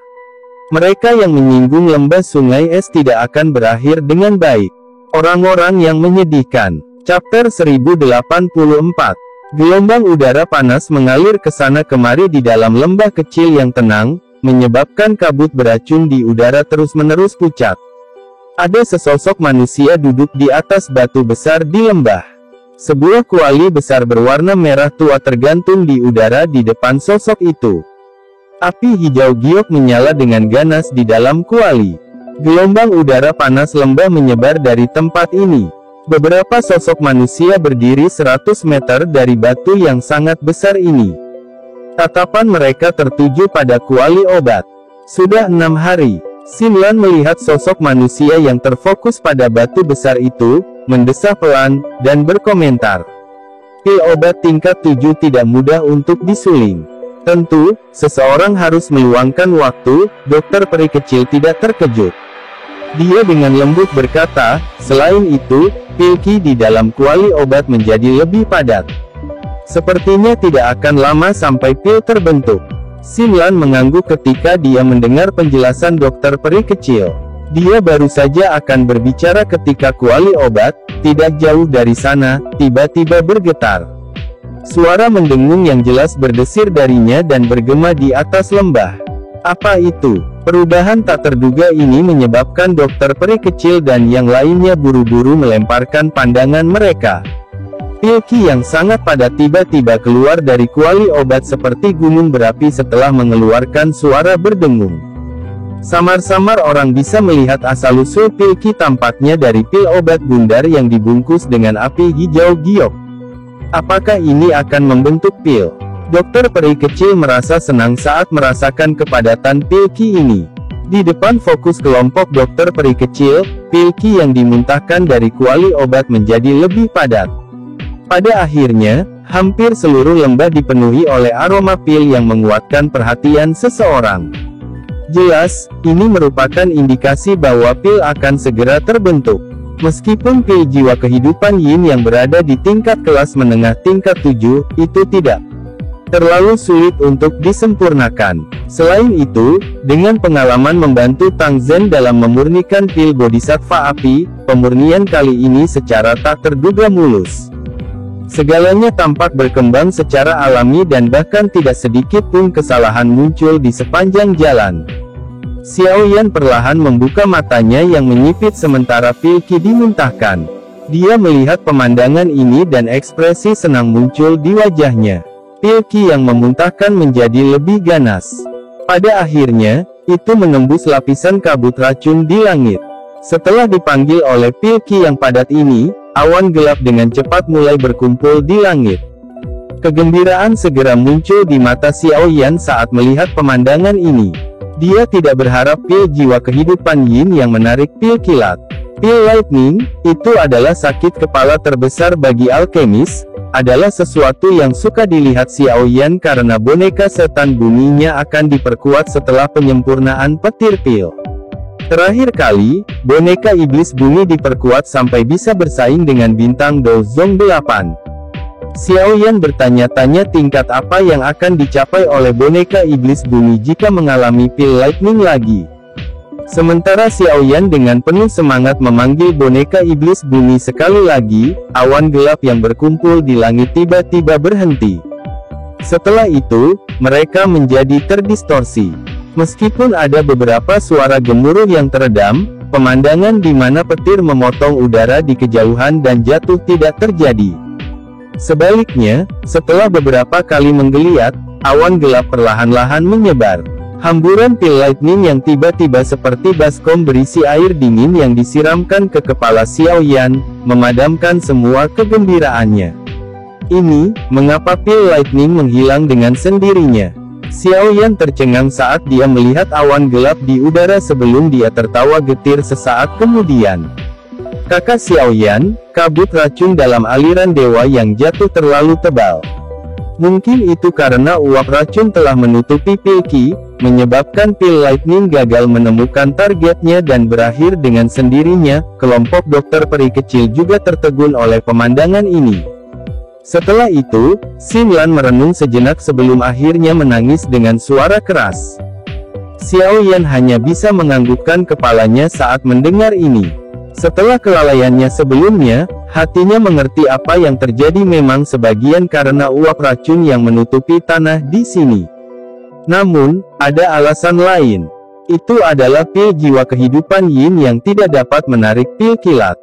Mereka yang menyinggung lembah sungai es tidak akan berakhir dengan baik. Orang-orang yang menyedihkan. Chapter 1084. Gelombang udara panas mengalir ke sana kemari di dalam lembah kecil yang tenang, menyebabkan kabut beracun di udara terus-menerus pucat. Ada sesosok manusia duduk di atas batu besar di lembah. Sebuah kuali besar berwarna merah tua tergantung di udara di depan sosok itu. Api hijau giok menyala dengan ganas di dalam kuali. Gelombang udara panas lembah menyebar dari tempat ini. Beberapa sosok manusia berdiri 100 meter dari batu yang sangat besar ini. Tatapan mereka tertuju pada kuali obat. Sudah 6 hari. Xinlan melihat sosok manusia yang terfokus pada batu besar itu, mendesah pelan, dan berkomentar. Pil obat tingkat 7 tidak mudah untuk disuling. Tentu, seseorang harus meluangkan waktu. Dokter peri kecil tidak terkejut. Dia dengan lembut berkata, selain itu, pil ki di dalam kuali obat menjadi lebih padat. Sepertinya tidak akan lama sampai pil terbentuk. Xinlan mengangguk ketika dia mendengar penjelasan dokter peri kecil. Dia baru saja akan berbicara ketika kuali obat, tidak jauh dari sana, tiba-tiba bergetar. Suara mendengung yang jelas berdesir darinya dan bergema di atas lembah. Apa itu? Perubahan tak terduga ini menyebabkan dokter peri kecil dan yang lainnya buru-buru melemparkan pandangan mereka. Pil ki yang sangat padat tiba-tiba keluar dari kuali obat seperti gunung berapi setelah mengeluarkan suara berdengung. Samar-samar orang bisa melihat asal-usul pil ki tampaknya dari pil obat bundar yang dibungkus dengan api hijau giok. Apakah ini akan membentuk pil? Dokter peri kecil merasa senang saat merasakan kepadatan pil ki ini. Di depan fokus kelompok dokter peri kecil, pil ki yang dimuntahkan dari kuali obat menjadi lebih padat. Pada akhirnya, hampir seluruh lembah dipenuhi oleh aroma pil yang menguatkan perhatian seseorang. Jelas, ini merupakan indikasi bahwa pil akan segera terbentuk. Meskipun pil jiwa kehidupan Yin yang berada di tingkat kelas menengah tingkat 7, itu tidak terlalu sulit untuk disempurnakan. Selain itu, dengan pengalaman membantu Tang Zhen dalam memurnikan pil bodhisattva api, pemurnian kali ini secara tak terduga mulus. Segalanya tampak berkembang secara alami dan bahkan tidak sedikit pun kesalahan muncul di sepanjang jalan. Xiao Yan perlahan membuka matanya yang menyipit sementara pil ki dimuntahkan. Dia melihat pemandangan ini dan ekspresi senang muncul di wajahnya. Pil ki yang memuntahkan menjadi lebih ganas. Pada akhirnya, itu menembus lapisan kabut racun di langit. Setelah dipanggil oleh pil ki yang padat ini, awan gelap dengan cepat mulai berkumpul di langit. Kegembiraan segera muncul di mata Xiao Yan saat melihat pemandangan ini. Dia tidak berharap pil jiwa kehidupan Yin yang menarik pil kilat. Pil lightning, itu adalah sakit kepala terbesar bagi alkemis, adalah sesuatu yang suka dilihat Xiao Yan karena boneka setan buminya akan diperkuat setelah penyempurnaan petir pil. Terakhir kali, boneka iblis bumi diperkuat sampai bisa bersaing dengan bintang Dozong 8. Xiao Yan bertanya-tanya tingkat apa yang akan dicapai oleh boneka iblis bumi jika mengalami pil lightning lagi. Sementara Xiao Yan dengan penuh semangat memanggil boneka iblis bumi sekali lagi, awan gelap yang berkumpul di langit tiba-tiba berhenti. Setelah itu, mereka menjadi terdistorsi. Meskipun ada beberapa suara gemuruh yang teredam, pemandangan di mana petir memotong udara di kejauhan dan jatuh tidak terjadi. Sebaliknya, setelah beberapa kali menggeliat, awan gelap perlahan-lahan menyebar. Hamburan pil lightning yang tiba-tiba seperti baskom berisi air dingin yang disiramkan ke kepala Xiao Yan, memadamkan semua kegembiraannya. Ini, mengapa pil lightning menghilang dengan sendirinya? Xiao Yan tercengang saat dia melihat awan gelap di udara sebelum dia tertawa getir sesaat kemudian. Kakak Xiao Yan, kabut racun dalam aliran dewa yang jatuh terlalu tebal. Mungkin itu karena uap racun telah menutupi pil ki, menyebabkan pil lightning gagal menemukan targetnya dan berakhir dengan sendirinya. Kelompok dokter peri kecil juga tertegun oleh pemandangan ini. Setelah itu, Xin Lan merenung sejenak sebelum akhirnya menangis dengan suara keras. Xiao Yan hanya bisa menganggukkan kepalanya saat mendengar ini. Setelah kelalaiannya sebelumnya, hatinya mengerti apa yang terjadi memang sebagian karena uap racun yang menutupi tanah di sini. Namun, ada alasan lain. Itu adalah pil jiwa kehidupan Yin yang tidak dapat menarik pil kilat.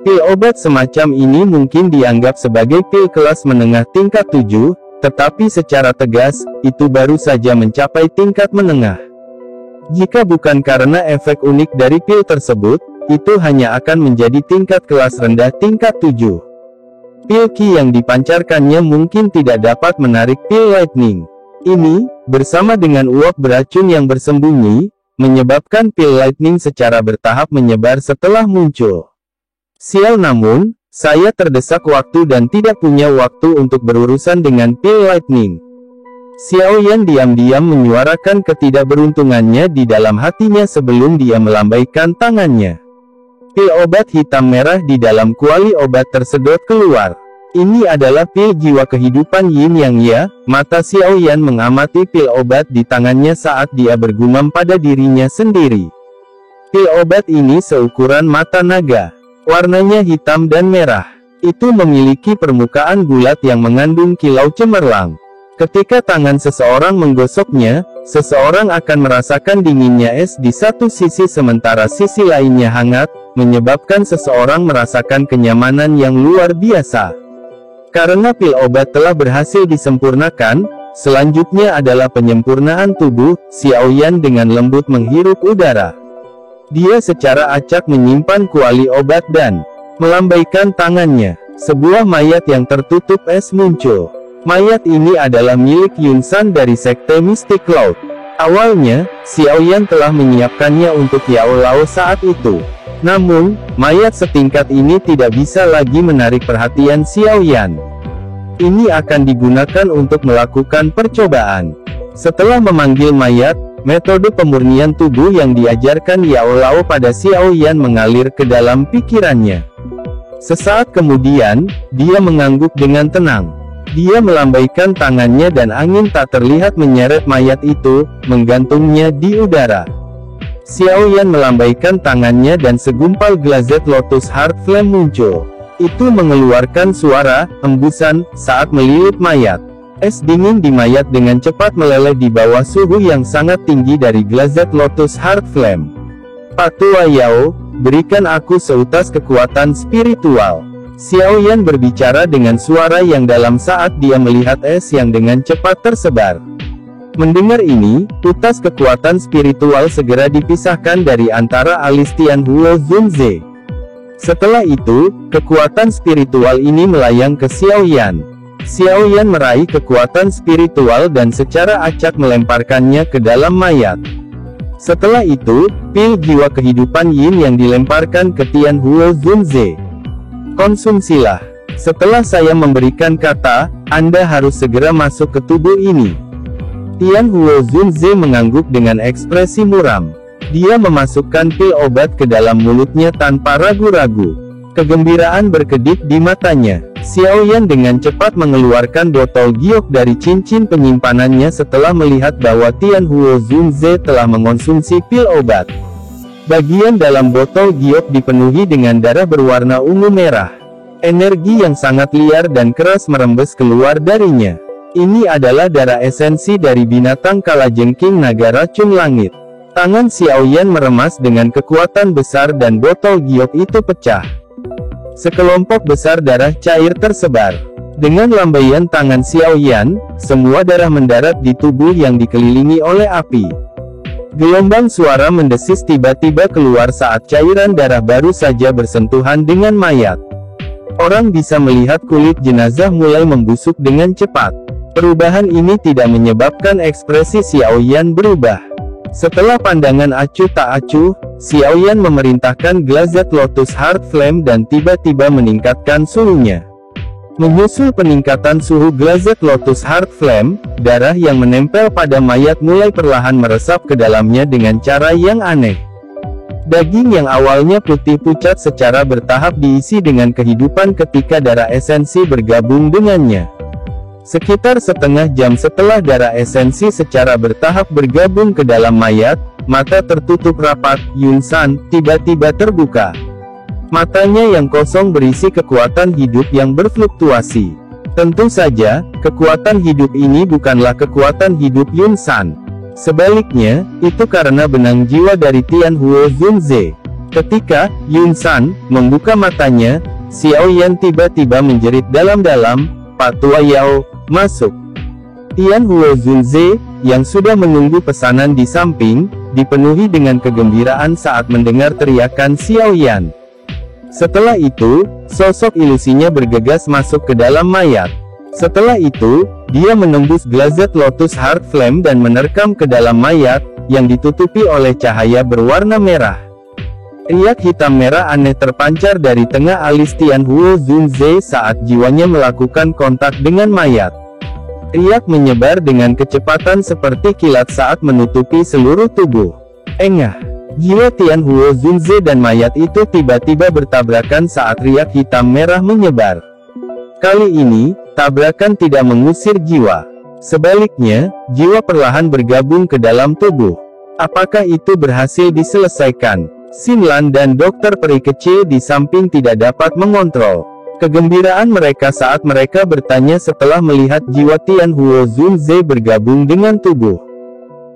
Pil obat semacam ini mungkin dianggap sebagai pil kelas menengah tingkat 7, tetapi secara tegas, itu baru saja mencapai tingkat menengah. Jika bukan karena efek unik dari pil tersebut, itu hanya akan menjadi tingkat kelas rendah tingkat 7. Pil ki yang dipancarkannya mungkin tidak dapat menarik pil lightning. Ini, bersama dengan uap beracun yang bersembunyi, menyebabkan pil lightning secara bertahap menyebar setelah muncul. Sial, namun, saya terdesak waktu dan tidak punya waktu untuk berurusan dengan pil lightning. Xiao Yan diam-diam menyuarakan ketidakberuntungannya di dalam hatinya sebelum dia melambaikan tangannya. Pil obat hitam merah di dalam kuali obat tersedot keluar. Ini adalah pil jiwa kehidupan Yin Yang ya. Mata Xiao Yan mengamati pil obat di tangannya saat dia bergumam pada dirinya sendiri. Pil obat ini seukuran mata naga. Warnanya hitam dan merah. Itu memiliki permukaan bulat yang mengandung kilau cemerlang. Ketika tangan seseorang menggosoknya, seseorang akan merasakan dinginnya es di satu sisi sementara sisi lainnya hangat, menyebabkan seseorang merasakan kenyamanan yang luar biasa. Karena pil obat telah berhasil disempurnakan, selanjutnya adalah penyempurnaan tubuh. Xiao Yan dengan lembut menghirup udara. Dia secara acak menyimpan kuali obat dan melambaikan tangannya. Sebuah mayat yang tertutup es muncul. Mayat ini adalah milik Yun San dari Sekte Mystic Cloud. Awalnya, Xiao Yan telah menyiapkannya untuk Yao Lao saat itu. Namun, mayat setingkat ini tidak bisa lagi menarik perhatian Xiao Yan. Ini akan digunakan untuk melakukan percobaan. Setelah memanggil mayat, metode pemurnian tubuh yang diajarkan Yao Lao pada Xiao Yan mengalir ke dalam pikirannya. Sesaat kemudian, dia mengangguk dengan tenang. Dia melambaikan tangannya dan angin tak terlihat menyeret mayat itu, menggantungnya di udara. Xiao Yan melambaikan tangannya dan segumpal glazed lotus heart flame muncul. Itu mengeluarkan suara embusan saat melilit mayat. Es dingin di mayat dengan cepat meleleh di bawah suhu yang sangat tinggi dari glazed lotus heart flame. Patua Yao, berikan aku seutas kekuatan spiritual. Xiao Yan berbicara dengan suara yang dalam saat dia melihat es yang dengan cepat tersebar. Mendengar ini, utas kekuatan spiritual segera dipisahkan dari antara alis Tianhuo Zunze. Setelah itu, kekuatan spiritual ini melayang ke Xiaoyan. Xiaoyan meraih kekuatan spiritual dan secara acak melemparkannya ke dalam mayat. Setelah itu, pil jiwa kehidupan Yin yang dilemparkan ke Tianhuo Zunze. Konsumsilah. Setelah saya memberikan kata, Anda harus segera masuk ke tubuh ini. Tianhuo Zunze mengangguk dengan ekspresi muram. Dia memasukkan pil obat ke dalam mulutnya tanpa ragu-ragu. Kegembiraan berkedip di matanya. Xiaoyan dengan cepat mengeluarkan botol giok dari cincin penyimpanannya setelah melihat bahwa Tianhuo Zunze telah mengonsumsi pil obat. Bagian dalam botol giok dipenuhi dengan darah berwarna ungu merah. Energi yang sangat liar dan keras merembes keluar darinya. Ini adalah darah esensi dari binatang kalajengking naga racun langit. Tangan Xiaoyan meremas dengan kekuatan besar dan botol giok itu pecah. Sekelompok besar darah cair tersebar. Dengan lambaian tangan Xiaoyan, semua darah mendarat di tubuh yang dikelilingi oleh api. Gelombang suara mendesis tiba-tiba keluar saat cairan darah baru saja bersentuhan dengan mayat. Orang bisa melihat kulit jenazah mulai membusuk dengan cepat. Perubahan ini tidak menyebabkan ekspresi Xiaoyan berubah. Setelah pandangan acuh tak acuh, Xiaoyan memerintahkan Glazed Lotus Heart Flame dan tiba-tiba meningkatkan suhunya. Menyusul peningkatan suhu Glazed Lotus Heart Flame, darah yang menempel pada mayat mulai perlahan meresap ke dalamnya dengan cara yang aneh. Daging yang awalnya putih pucat secara bertahap diisi dengan kehidupan ketika darah esensi bergabung dengannya. Sekitar setengah jam setelah darah esensi secara bertahap bergabung ke dalam mayat, mata tertutup rapat, Yun San tiba-tiba terbuka. Matanya yang kosong berisi kekuatan hidup yang berfluktuasi. Tentu saja, kekuatan hidup ini bukanlah kekuatan hidup Yun San. Sebaliknya, itu karena benang jiwa dari Tianhuo Zunze. Ketika Yun San membuka matanya, Xiaoyan tiba-tiba menjerit dalam-dalam, "Pak Tua Yao, masuk." Tianhuo Zunze, yang sudah menunggu pesanan di samping, dipenuhi dengan kegembiraan saat mendengar teriakan Xiaoyan. Setelah itu, sosok ilusinya bergegas masuk ke dalam mayat. Setelah itu, dia menembus Glazed Lotus Heart Flame dan menerkam ke dalam mayat, yang ditutupi oleh cahaya berwarna merah. Riak hitam merah aneh terpancar dari tengah alis Tianhuo Zunze saat jiwanya melakukan kontak dengan mayat. Riak menyebar dengan kecepatan seperti kilat saat menutupi seluruh tubuh. Engah! Jiwa Tianhuo Zunze dan mayat itu tiba-tiba bertabrakan saat riak hitam merah menyebar. Kali ini, tabrakan tidak mengusir jiwa. Sebaliknya, jiwa perlahan bergabung ke dalam tubuh. Apakah itu berhasil diselesaikan? Xinlan dan dokter peri kecil di samping tidak dapat mengontrol kegembiraan mereka saat mereka bertanya setelah melihat jiwa Tianhuo Zunze bergabung dengan tubuh.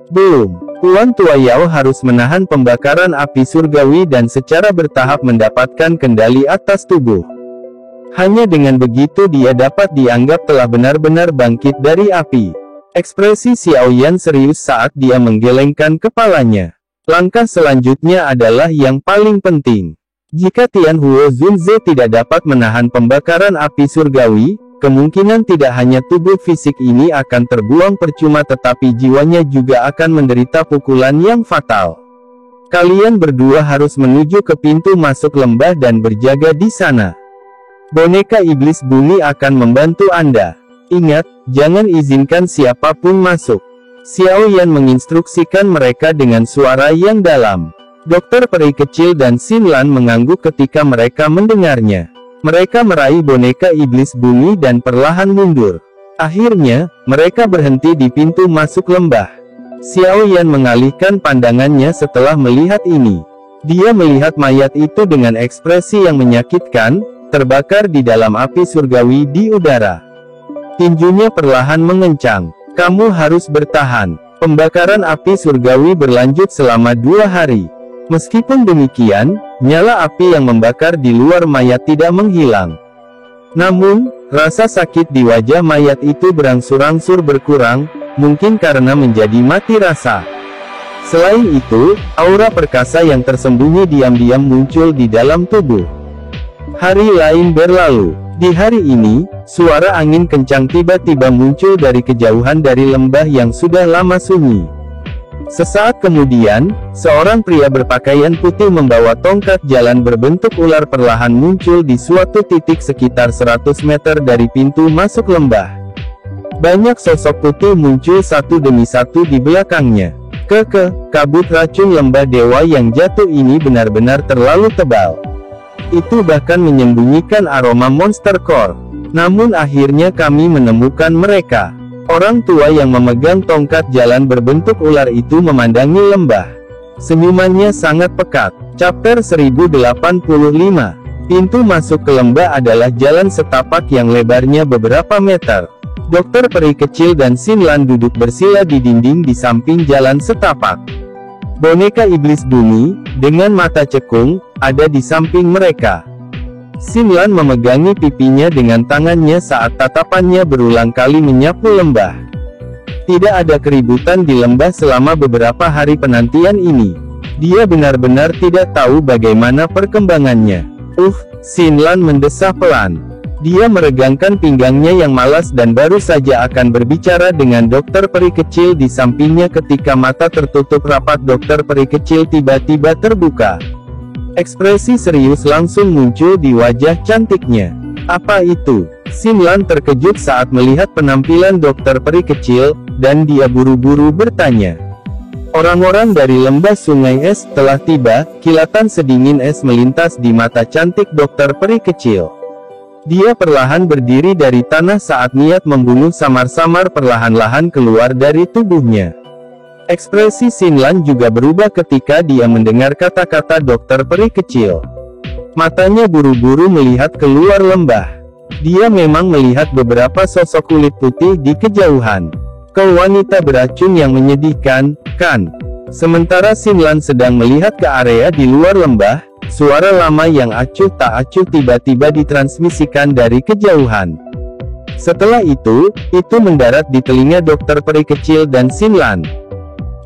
Belum. Tuan Tua Yao harus menahan pembakaran api surgawi dan secara bertahap mendapatkan kendali atas tubuh. Hanya dengan begitu dia dapat dianggap telah benar-benar bangkit dari api. Ekspresi Xiaoyan serius saat dia menggelengkan kepalanya. Langkah selanjutnya adalah yang paling penting. Jika Tianhuo Zunze tidak dapat menahan pembakaran api surgawi, kemungkinan tidak hanya tubuh fisik ini akan terbuang percuma tetapi jiwanya juga akan menderita pukulan yang fatal. Kalian berdua harus menuju ke pintu masuk lembah dan berjaga di sana. Boneka iblis bumi akan membantu Anda. Ingat, jangan izinkan siapapun masuk. Xiaoyan menginstruksikan mereka dengan suara yang dalam. Dokter peri kecil dan Xinlan mengangguk ketika mereka mendengarnya. Mereka meraih boneka iblis bumi dan perlahan mundur. Akhirnya, mereka berhenti di pintu masuk lembah. Xiaoyan mengalihkan pandangannya setelah melihat ini. Dia melihat mayat itu dengan ekspresi yang menyakitkan, terbakar di dalam api surgawi di udara. Tinjunya perlahan mengencang. Kamu harus bertahan. Pembakaran api surgawi berlanjut selama 2 hari. Meskipun demikian, nyala api yang membakar di luar mayat tidak menghilang. Namun, rasa sakit di wajah mayat itu berangsur-angsur berkurang, mungkin karena menjadi mati rasa. Selain itu, aura perkasa yang tersembunyi diam-diam muncul di dalam tubuh. Hari lain berlalu. Di hari ini, suara angin kencang tiba-tiba muncul dari kejauhan dari lembah yang sudah lama sunyi. Sesaat kemudian, seorang pria berpakaian putih membawa tongkat jalan berbentuk ular perlahan muncul di suatu titik sekitar 100 meter dari pintu masuk lembah. Banyak sosok putih muncul satu demi satu di belakangnya. Kabut racun lembah dewa yang jatuh ini benar-benar terlalu tebal. Itu bahkan menyembunyikan aroma monster core. Namun akhirnya kami menemukan mereka. Orang tua yang memegang tongkat jalan berbentuk ular itu memandangi lembah. Senyumannya sangat pekat. Chapter 1085. Pintu masuk ke lembah adalah jalan setapak yang lebarnya beberapa meter. Dokter peri kecil dan Xinlan duduk bersila di dinding di samping jalan setapak. Boneka iblis bumi, dengan mata cekung, ada di samping mereka. Xinlan memegangi pipinya dengan tangannya saat tatapannya berulang kali menyapu lembah. Tidak ada keributan di lembah selama beberapa hari penantian ini. Dia benar-benar tidak tahu bagaimana perkembangannya. Xinlan mendesah pelan. Dia meregangkan pinggangnya yang malas dan baru saja akan berbicara dengan dokter peri kecil di sampingnya ketika mata tertutup rapat dokter peri kecil tiba-tiba terbuka. Ekspresi serius langsung muncul di wajah cantiknya. Apa itu? Xinlan terkejut saat melihat penampilan dokter peri kecil, dan dia buru-buru bertanya. Orang-orang dari lembah sungai es telah tiba, kilatan sedingin es melintas di mata cantik dokter peri kecil. Dia perlahan berdiri dari tanah saat niat membunuh samar-samar perlahan-lahan keluar dari tubuhnya. Ekspresi Xinlan juga berubah ketika dia mendengar kata-kata dokter peri kecil. Matanya buru-buru melihat keluar lembah. Dia memang melihat beberapa sosok kulit putih di kejauhan. Wanita beracun yang menyedihkan, kan? Sementara Xinlan sedang melihat ke area di luar lembah, suara lama yang acuh tak acuh tiba-tiba ditransmisikan dari kejauhan. Setelah itu mendarat di telinga dokter peri kecil dan Xinlan.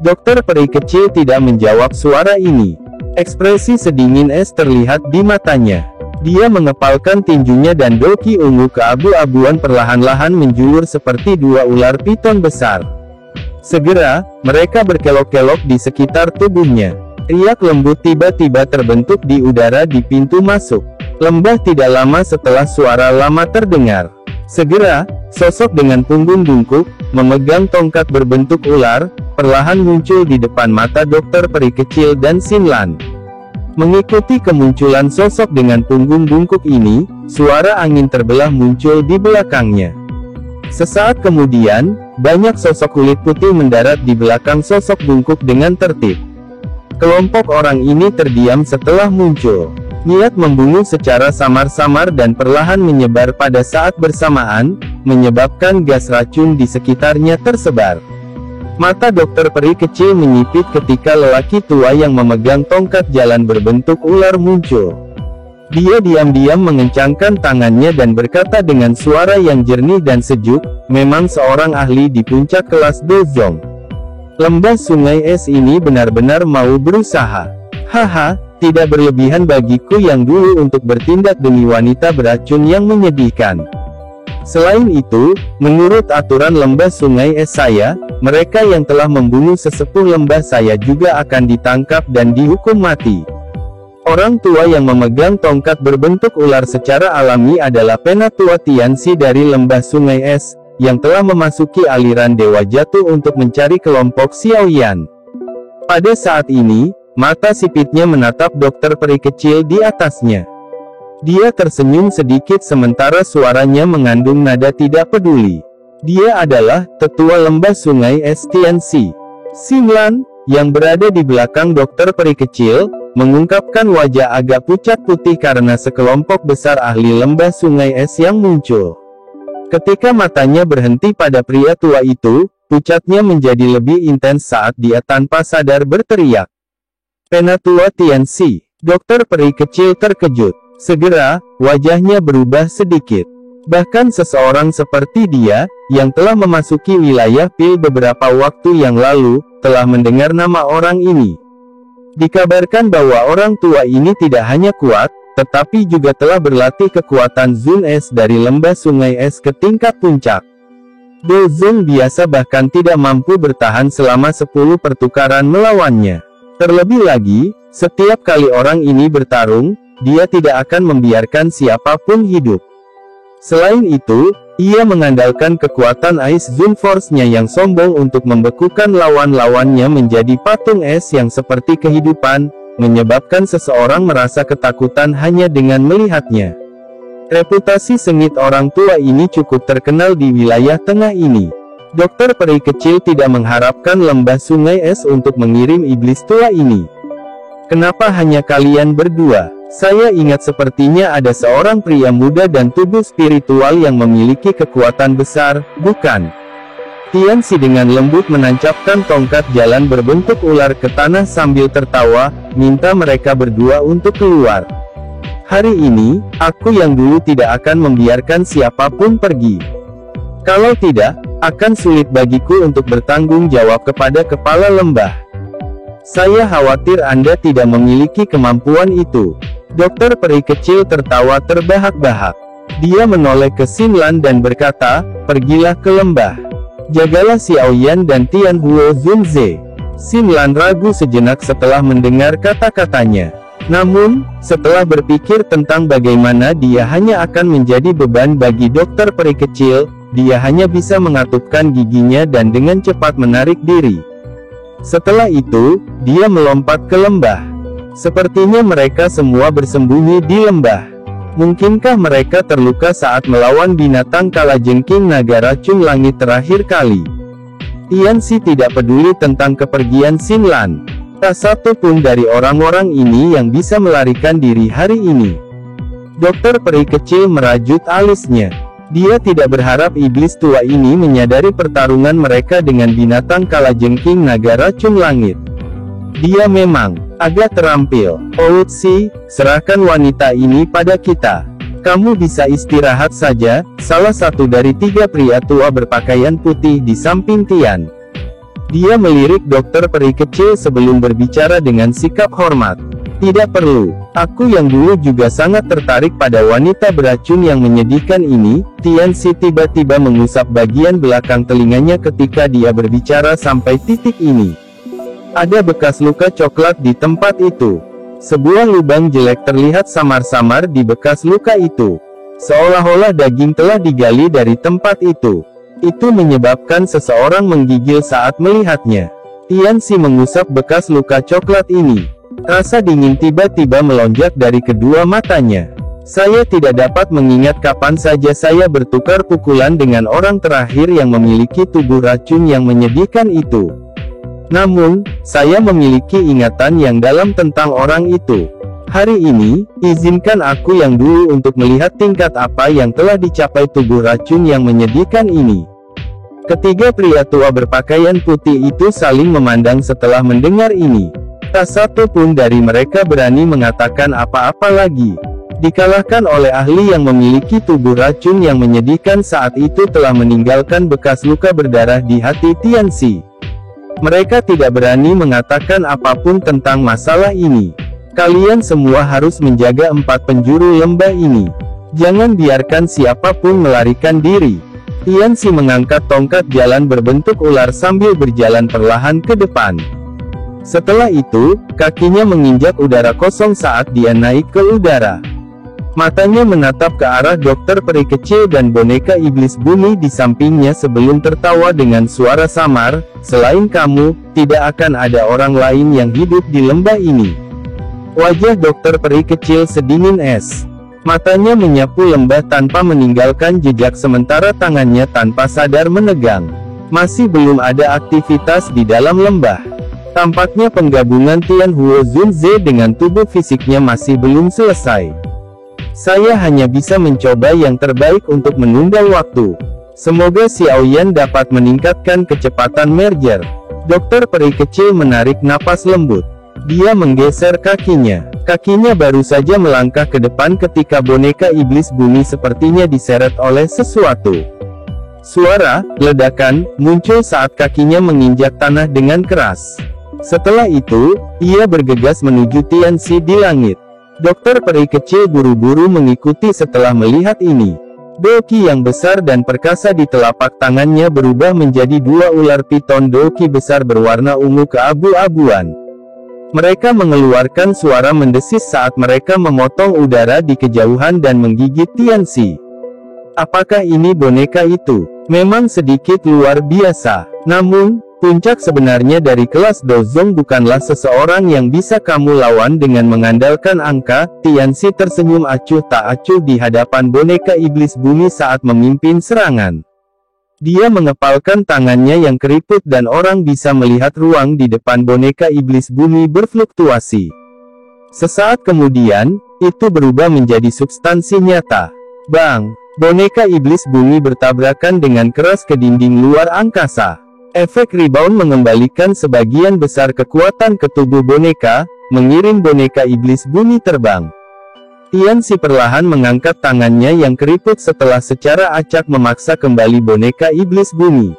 Dokter peri kecil tidak menjawab suara ini. Ekspresi sedingin es terlihat di matanya. Dia mengepalkan tinjunya dan doki ungu keabu-abuan perlahan-lahan menjulur seperti dua ular piton besar. Segera, mereka berkelok-kelok di sekitar tubuhnya. Riak lembut tiba-tiba terbentuk di udara di pintu masuk. Lembah tidak lama setelah suara lama terdengar. Segera, sosok dengan punggung bungkuk, memegang tongkat berbentuk ular, perlahan muncul di depan mata dokter peri kecil dan Xinlan. Mengikuti kemunculan sosok dengan punggung bungkuk ini, suara angin terbelah muncul di belakangnya. Sesaat kemudian, banyak sosok kulit putih mendarat di belakang sosok bungkuk dengan tertib. Kelompok orang ini terdiam setelah muncul. Niat membunuh secara samar-samar dan perlahan menyebar pada saat bersamaan, menyebabkan gas racun di sekitarnya tersebar. Mata dokter peri kecil menyipit ketika lelaki tua yang memegang tongkat jalan berbentuk ular muncul. Dia diam-diam mengencangkan tangannya dan berkata dengan suara yang jernih dan sejuk, memang seorang ahli di puncak kelas Dozong. Lembah sungai es ini benar-benar mau berusaha. Haha. Tidak berlebihan bagiku yang dulu untuk bertindak demi wanita beracun yang menyedihkan. Selain itu, menurut aturan lembah sungai es saya, mereka yang telah membunuh sesepuh lembah saya juga akan ditangkap dan dihukum mati. Orang tua yang memegang tongkat berbentuk ular secara alami adalah Penatua Tianxi dari lembah sungai es, yang telah memasuki aliran Dewa Jatuh untuk mencari kelompok Xiaoyan. Pada saat ini, mata sipitnya menatap dokter peri kecil di atasnya. Dia tersenyum sedikit sementara suaranya mengandung nada tidak peduli. Dia adalah tetua lembah sungai es Tianxi. Xinlan, yang berada di belakang dokter peri kecil, mengungkapkan wajah agak pucat putih karena sekelompok besar ahli lembah sungai es yang muncul. Ketika matanya berhenti pada pria tua itu, pucatnya menjadi lebih intens saat dia tanpa sadar berteriak. Penatua Tianxi. Dokter peri kecil terkejut. Segera, wajahnya berubah sedikit. Bahkan seseorang seperti dia, yang telah memasuki wilayah pil beberapa waktu yang lalu, telah mendengar nama orang ini. Dikabarkan bahwa orang tua ini tidak hanya kuat, tetapi juga telah berlatih kekuatan Zun es dari lembah sungai es ke tingkat puncak. Do Zun biasa bahkan tidak mampu bertahan selama 10 pertukaran melawannya. Terlebih lagi, setiap kali orang ini bertarung, dia tidak akan membiarkan siapapun hidup. Selain itu, ia mengandalkan kekuatan Ice Zone Force-nya yang sombong untuk membekukan lawan-lawannya menjadi patung es yang seperti kehidupan, menyebabkan seseorang merasa ketakutan hanya dengan melihatnya. Reputasi sengit orang tua ini cukup terkenal di wilayah tengah ini. Dokter peri kecil tidak mengharapkan lembah sungai es untuk mengirim iblis tua ini. Kenapa hanya kalian berdua? Saya ingat sepertinya ada seorang pria muda dan tubuh spiritual yang memiliki kekuatan besar, bukan? Tianxi dengan lembut menancapkan tongkat jalan berbentuk ular ke tanah sambil tertawa, minta mereka berdua untuk keluar. Hari ini, aku yang dulu tidak akan membiarkan siapapun pergi. Kalau tidak, akan sulit bagiku untuk bertanggung jawab kepada kepala lembah. Saya khawatir Anda tidak memiliki kemampuan itu. Dokter peri kecil tertawa terbahak-bahak. Dia menoleh ke Xinlan dan berkata, pergilah ke lembah. Jagalah Xiaoyan dan Tianhuo Zunze. Xinlan ragu sejenak setelah mendengar kata-katanya. Namun, setelah berpikir tentang bagaimana dia hanya akan menjadi beban bagi dokter peri kecil, dia hanya bisa mengatupkan giginya dan dengan cepat menarik diri. Setelah itu, dia melompat ke lembah. Sepertinya mereka semua bersembunyi di lembah. Mungkinkah mereka terluka saat melawan binatang kalajengking naga racun langit terakhir kali? Tianxi tidak peduli tentang kepergian Xinlan. Tak satu pun dari orang-orang ini yang bisa melarikan diri hari ini. Dokter peri kecil merajut alisnya. Dia tidak berharap iblis tua ini menyadari pertarungan mereka dengan binatang kalajengking naga racun langit. Dia memang agak terampil. Outsi, serahkan wanita ini pada kita. Kamu bisa istirahat saja. Salah satu dari 3 pria tua berpakaian putih di samping Tian. Dia melirik dokter peri kecil sebelum berbicara dengan sikap hormat. Tidak perlu. Aku yang dulu juga sangat tertarik pada wanita beracun yang menyedihkan ini. Tianxi tiba-tiba mengusap bagian belakang telinganya ketika dia berbicara sampai titik ini. Ada bekas luka coklat di tempat itu. Sebuah lubang jelek terlihat samar-samar di bekas luka itu. Seolah-olah daging telah digali dari tempat itu. Itu menyebabkan seseorang menggigil saat melihatnya. Tianxi mengusap bekas luka coklat ini. Rasa dingin tiba-tiba melonjak dari kedua matanya. Saya tidak dapat mengingat kapan saja saya bertukar pukulan dengan orang terakhir yang memiliki tubuh racun yang menyedihkan itu. Namun, saya memiliki ingatan yang dalam tentang orang itu. Hari ini, izinkan aku yang dulu untuk melihat tingkat apa yang telah dicapai tubuh racun yang menyedihkan ini. Ketiga pria tua berpakaian putih itu saling memandang setelah mendengar ini. Tak satu pun dari mereka berani mengatakan apa-apa lagi. Dikalahkan oleh ahli yang memiliki tubuh racun yang menyedihkan saat itu telah meninggalkan bekas luka berdarah di hati Tianxi. Mereka tidak berani mengatakan apapun tentang masalah ini. Kalian semua harus menjaga 4 penjuru lembah ini. Jangan biarkan siapapun melarikan diri. Tianxi mengangkat tongkat jalan berbentuk ular sambil berjalan perlahan ke depan. Setelah itu, kakinya menginjak udara kosong saat dia naik ke udara. Matanya menatap ke arah dokter peri kecil dan boneka iblis bumi di sampingnya sebelum tertawa dengan suara samar, selain kamu, tidak akan ada orang lain yang hidup di lembah ini. Wajah dokter peri kecil sedingin es. Matanya menyapu lembah tanpa meninggalkan jejak sementara tangannya tanpa sadar menegang. Masih belum ada aktivitas di dalam lembah. Tampaknya penggabungan Tianhuo Zunze dengan tubuh fisiknya masih belum selesai. Saya hanya bisa mencoba yang terbaik untuk menunda waktu. Semoga Xiaoyan dapat meningkatkan kecepatan merger. Dokter peri kecil menarik napas lembut. Dia menggeser kakinya. Kakinya baru saja melangkah ke depan ketika boneka iblis bumi sepertinya diseret oleh sesuatu. Suara ledakan muncul saat kakinya menginjak tanah dengan keras. Setelah itu, ia bergegas menuju Tianxi di langit. Dokter peri kecil buru-buru mengikuti setelah melihat ini. Doki yang besar dan perkasa di telapak tangannya berubah menjadi dua ular piton doki besar berwarna ungu keabu-abuan. Mereka mengeluarkan suara mendesis saat mereka memotong udara di kejauhan dan menggigit Tianxi. Apakah ini boneka itu? Memang sedikit luar biasa. Namun, puncak sebenarnya dari kelas Dozong bukanlah seseorang yang bisa kamu lawan dengan mengandalkan angka. Tianxi tersenyum acuh tak acuh di hadapan boneka iblis bumi saat memimpin serangan. Dia mengepalkan tangannya yang keriput dan orang bisa melihat ruang di depan boneka iblis bumi berfluktuasi. Sesaat kemudian, itu berubah menjadi substansi nyata. Bang! Boneka iblis bumi bertabrakan dengan keras ke dinding luar angkasa. Efek rebound mengembalikan sebagian besar kekuatan ke tubuh boneka, mengirim boneka iblis bumi terbang. Tianxi perlahan mengangkat tangannya yang keriput setelah secara acak memaksa kembali boneka iblis bumi.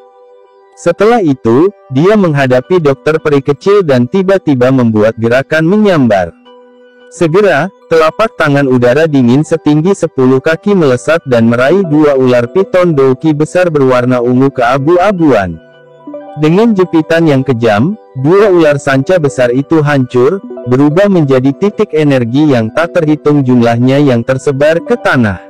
Setelah itu, dia menghadapi dokter peri kecil dan tiba-tiba membuat gerakan menyambar. Segera, telapak tangan udara dingin setinggi 10 kaki melesat dan meraih dua ular piton doki besar berwarna ungu keabu-abuan. Dengan jepitan yang kejam, dua ular sanca besar itu hancur, berubah menjadi titik energi yang tak terhitung jumlahnya yang tersebar ke tanah.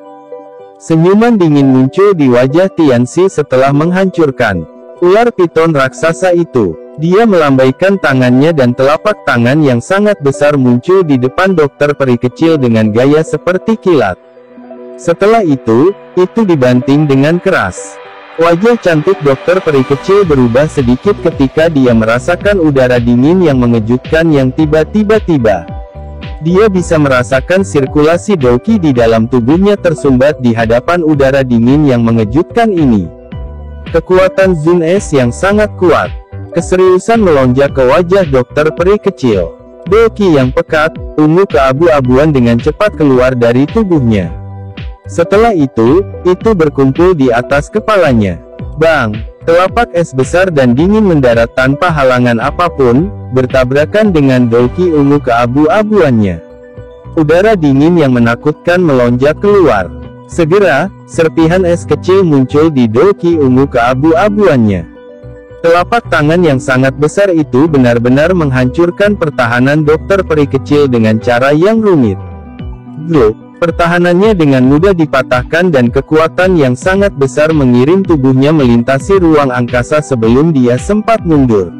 Senyuman dingin muncul di wajah Tianxi setelah menghancurkan ular piton raksasa itu. Dia melambaikan tangannya dan telapak tangan yang sangat besar muncul di depan dokter peri kecil dengan gaya seperti kilat. Setelah itu dibanting dengan keras. Wajah cantik dokter peri kecil berubah sedikit ketika dia merasakan udara dingin yang mengejutkan yang tiba-tiba. Dia bisa merasakan sirkulasi doki di dalam tubuhnya tersumbat di hadapan udara dingin yang mengejutkan ini. Kekuatan Zun Es yang sangat kuat. Keseriusan melonjak ke wajah dokter peri kecil. Doki yang pekat, ungu keabu-abuan dengan cepat keluar dari tubuhnya. Setelah itu berkumpul di atas kepalanya. Bang! Telapak es besar dan dingin mendarat tanpa halangan apapun, bertabrakan dengan doki ungu keabu-abuannya. Udara dingin yang menakutkan melonjak keluar. Segera, serpihan es kecil muncul di doki ungu keabu-abuannya. Telapak tangan yang sangat besar itu benar-benar menghancurkan pertahanan dokter peri kecil dengan cara yang rumit. Grup, pertahanannya dengan mudah dipatahkan dan kekuatan yang sangat besar mengirim tubuhnya melintasi ruang angkasa sebelum dia sempat mundur.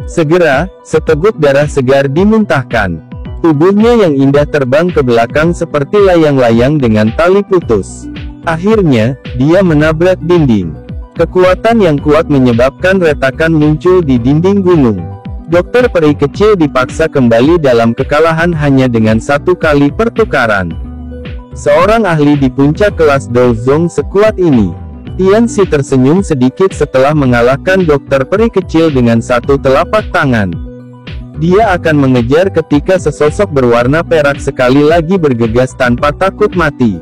Segera, seteguk darah segar dimuntahkan. Tubuhnya yang indah terbang ke belakang seperti layang-layang dengan tali putus. Akhirnya, dia menabrak dinding. Kekuatan yang kuat menyebabkan retakan muncul di dinding gunung. Dokter peri kecil dipaksa kembali dalam kekalahan hanya dengan satu kali pertukaran. Seorang ahli di puncak kelas Dozong sekuat ini. Tianxi tersenyum sedikit setelah mengalahkan dokter peri kecil dengan satu telapak tangan. Dia akan mengejar ketika sesosok berwarna perak sekali lagi bergegas tanpa takut mati.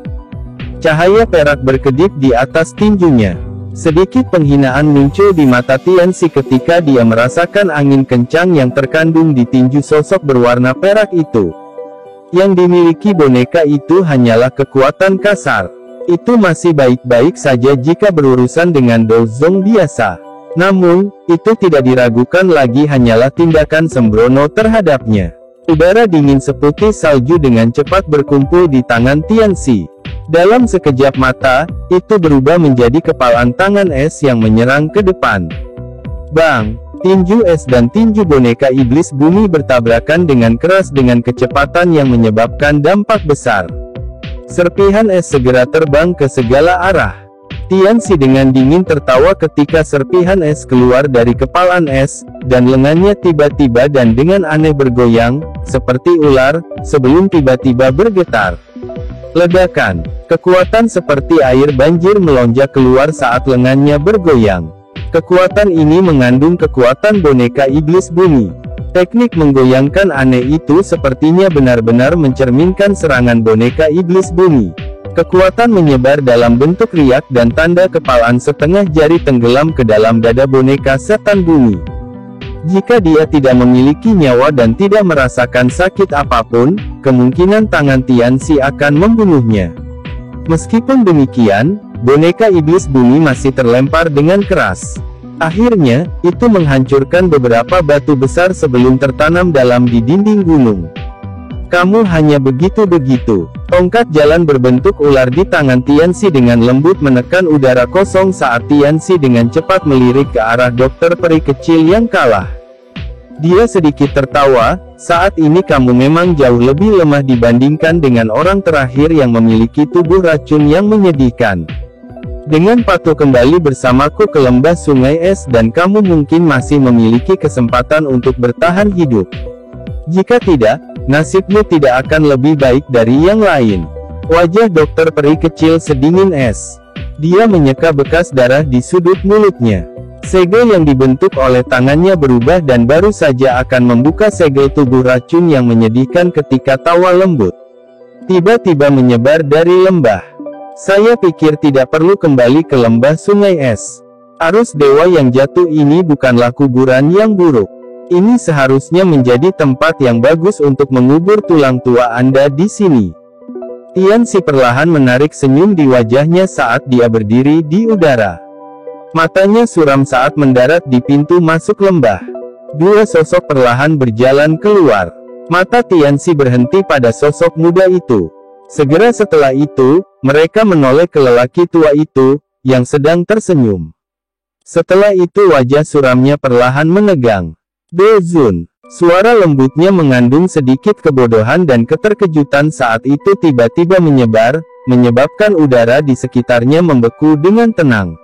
Cahaya perak berkedip di atas tinjunya. Sedikit penghinaan muncul di mata Tianxi ketika dia merasakan angin kencang yang terkandung di tinju sosok berwarna perak itu. Yang dimiliki boneka itu hanyalah kekuatan kasar. Itu masih baik-baik saja jika berurusan dengan Dozong biasa. Namun, itu tidak diragukan lagi hanyalah tindakan sembrono terhadapnya. Udara dingin seputih salju dengan cepat berkumpul di tangan Tianxi. Dalam sekejap mata, itu berubah menjadi kepalan tangan es yang menyerang ke depan. Bang! Tinju es dan tinju boneka iblis bumi bertabrakan dengan keras dengan kecepatan yang menyebabkan dampak besar. Serpihan es segera terbang ke segala arah. Tianxi dengan dingin tertawa ketika serpihan es keluar dari kepalan es, dan lengannya tiba-tiba dan dengan aneh bergoyang, seperti ular, sebelum tiba-tiba bergetar. Ledakan. Kekuatan seperti air banjir melonjak keluar saat lengannya bergoyang. Kekuatan ini mengandung kekuatan boneka iblis bumi. Teknik menggoyangkan aneh itu sepertinya benar-benar mencerminkan serangan boneka iblis bumi. Kekuatan menyebar dalam bentuk riak dan tanda kepalan setengah jari tenggelam ke dalam dada boneka setan bumi. Jika dia tidak memiliki nyawa dan tidak merasakan sakit apapun, kemungkinan tangan Tianxi akan membunuhnya. Meskipun demikian, boneka iblis bumi masih terlempar dengan keras. Akhirnya, itu menghancurkan beberapa batu besar sebelum tertanam dalam di dinding gunung. Kamu hanya begitu-begitu. Tongkat jalan berbentuk ular di tangan Tianxi dengan lembut menekan udara kosong saat Tianxi dengan cepat melirik ke arah dokter peri kecil yang kalah. Dia sedikit tertawa, saat ini kamu memang jauh lebih lemah dibandingkan dengan orang terakhir yang memiliki tubuh racun yang menyedihkan. Dengan patuh kembali bersamaku ke lembah sungai es dan kamu mungkin masih memiliki kesempatan untuk bertahan hidup. Jika tidak, nasibmu tidak akan lebih baik dari yang lain. Wajah dokter peri kecil sedingin es. Dia menyeka bekas darah di sudut mulutnya. Segel yang dibentuk oleh tangannya berubah dan baru saja akan membuka segel tubuh racun yang menyedihkan ketika tawa lembut tiba-tiba menyebar dari lembah. Saya pikir tidak perlu kembali ke lembah sungai es. Arus dewa yang jatuh ini bukanlah kuburan yang buruk. Ini seharusnya menjadi tempat yang bagus untuk mengubur tulang tua Anda di sini. Tianxi perlahan menarik senyum di wajahnya saat dia berdiri di udara. Matanya suram saat mendarat di pintu masuk lembah. Dua sosok perlahan berjalan keluar. Mata Tianxi berhenti pada sosok muda itu. Segera setelah itu, mereka menoleh ke lelaki tua itu, yang sedang tersenyum. Setelah itu wajah suramnya perlahan menegang. Dezun. Suara lembutnya mengandung sedikit kebodohan dan keterkejutan saat itu tiba-tiba menyebar, menyebabkan udara di sekitarnya membeku dengan tenang.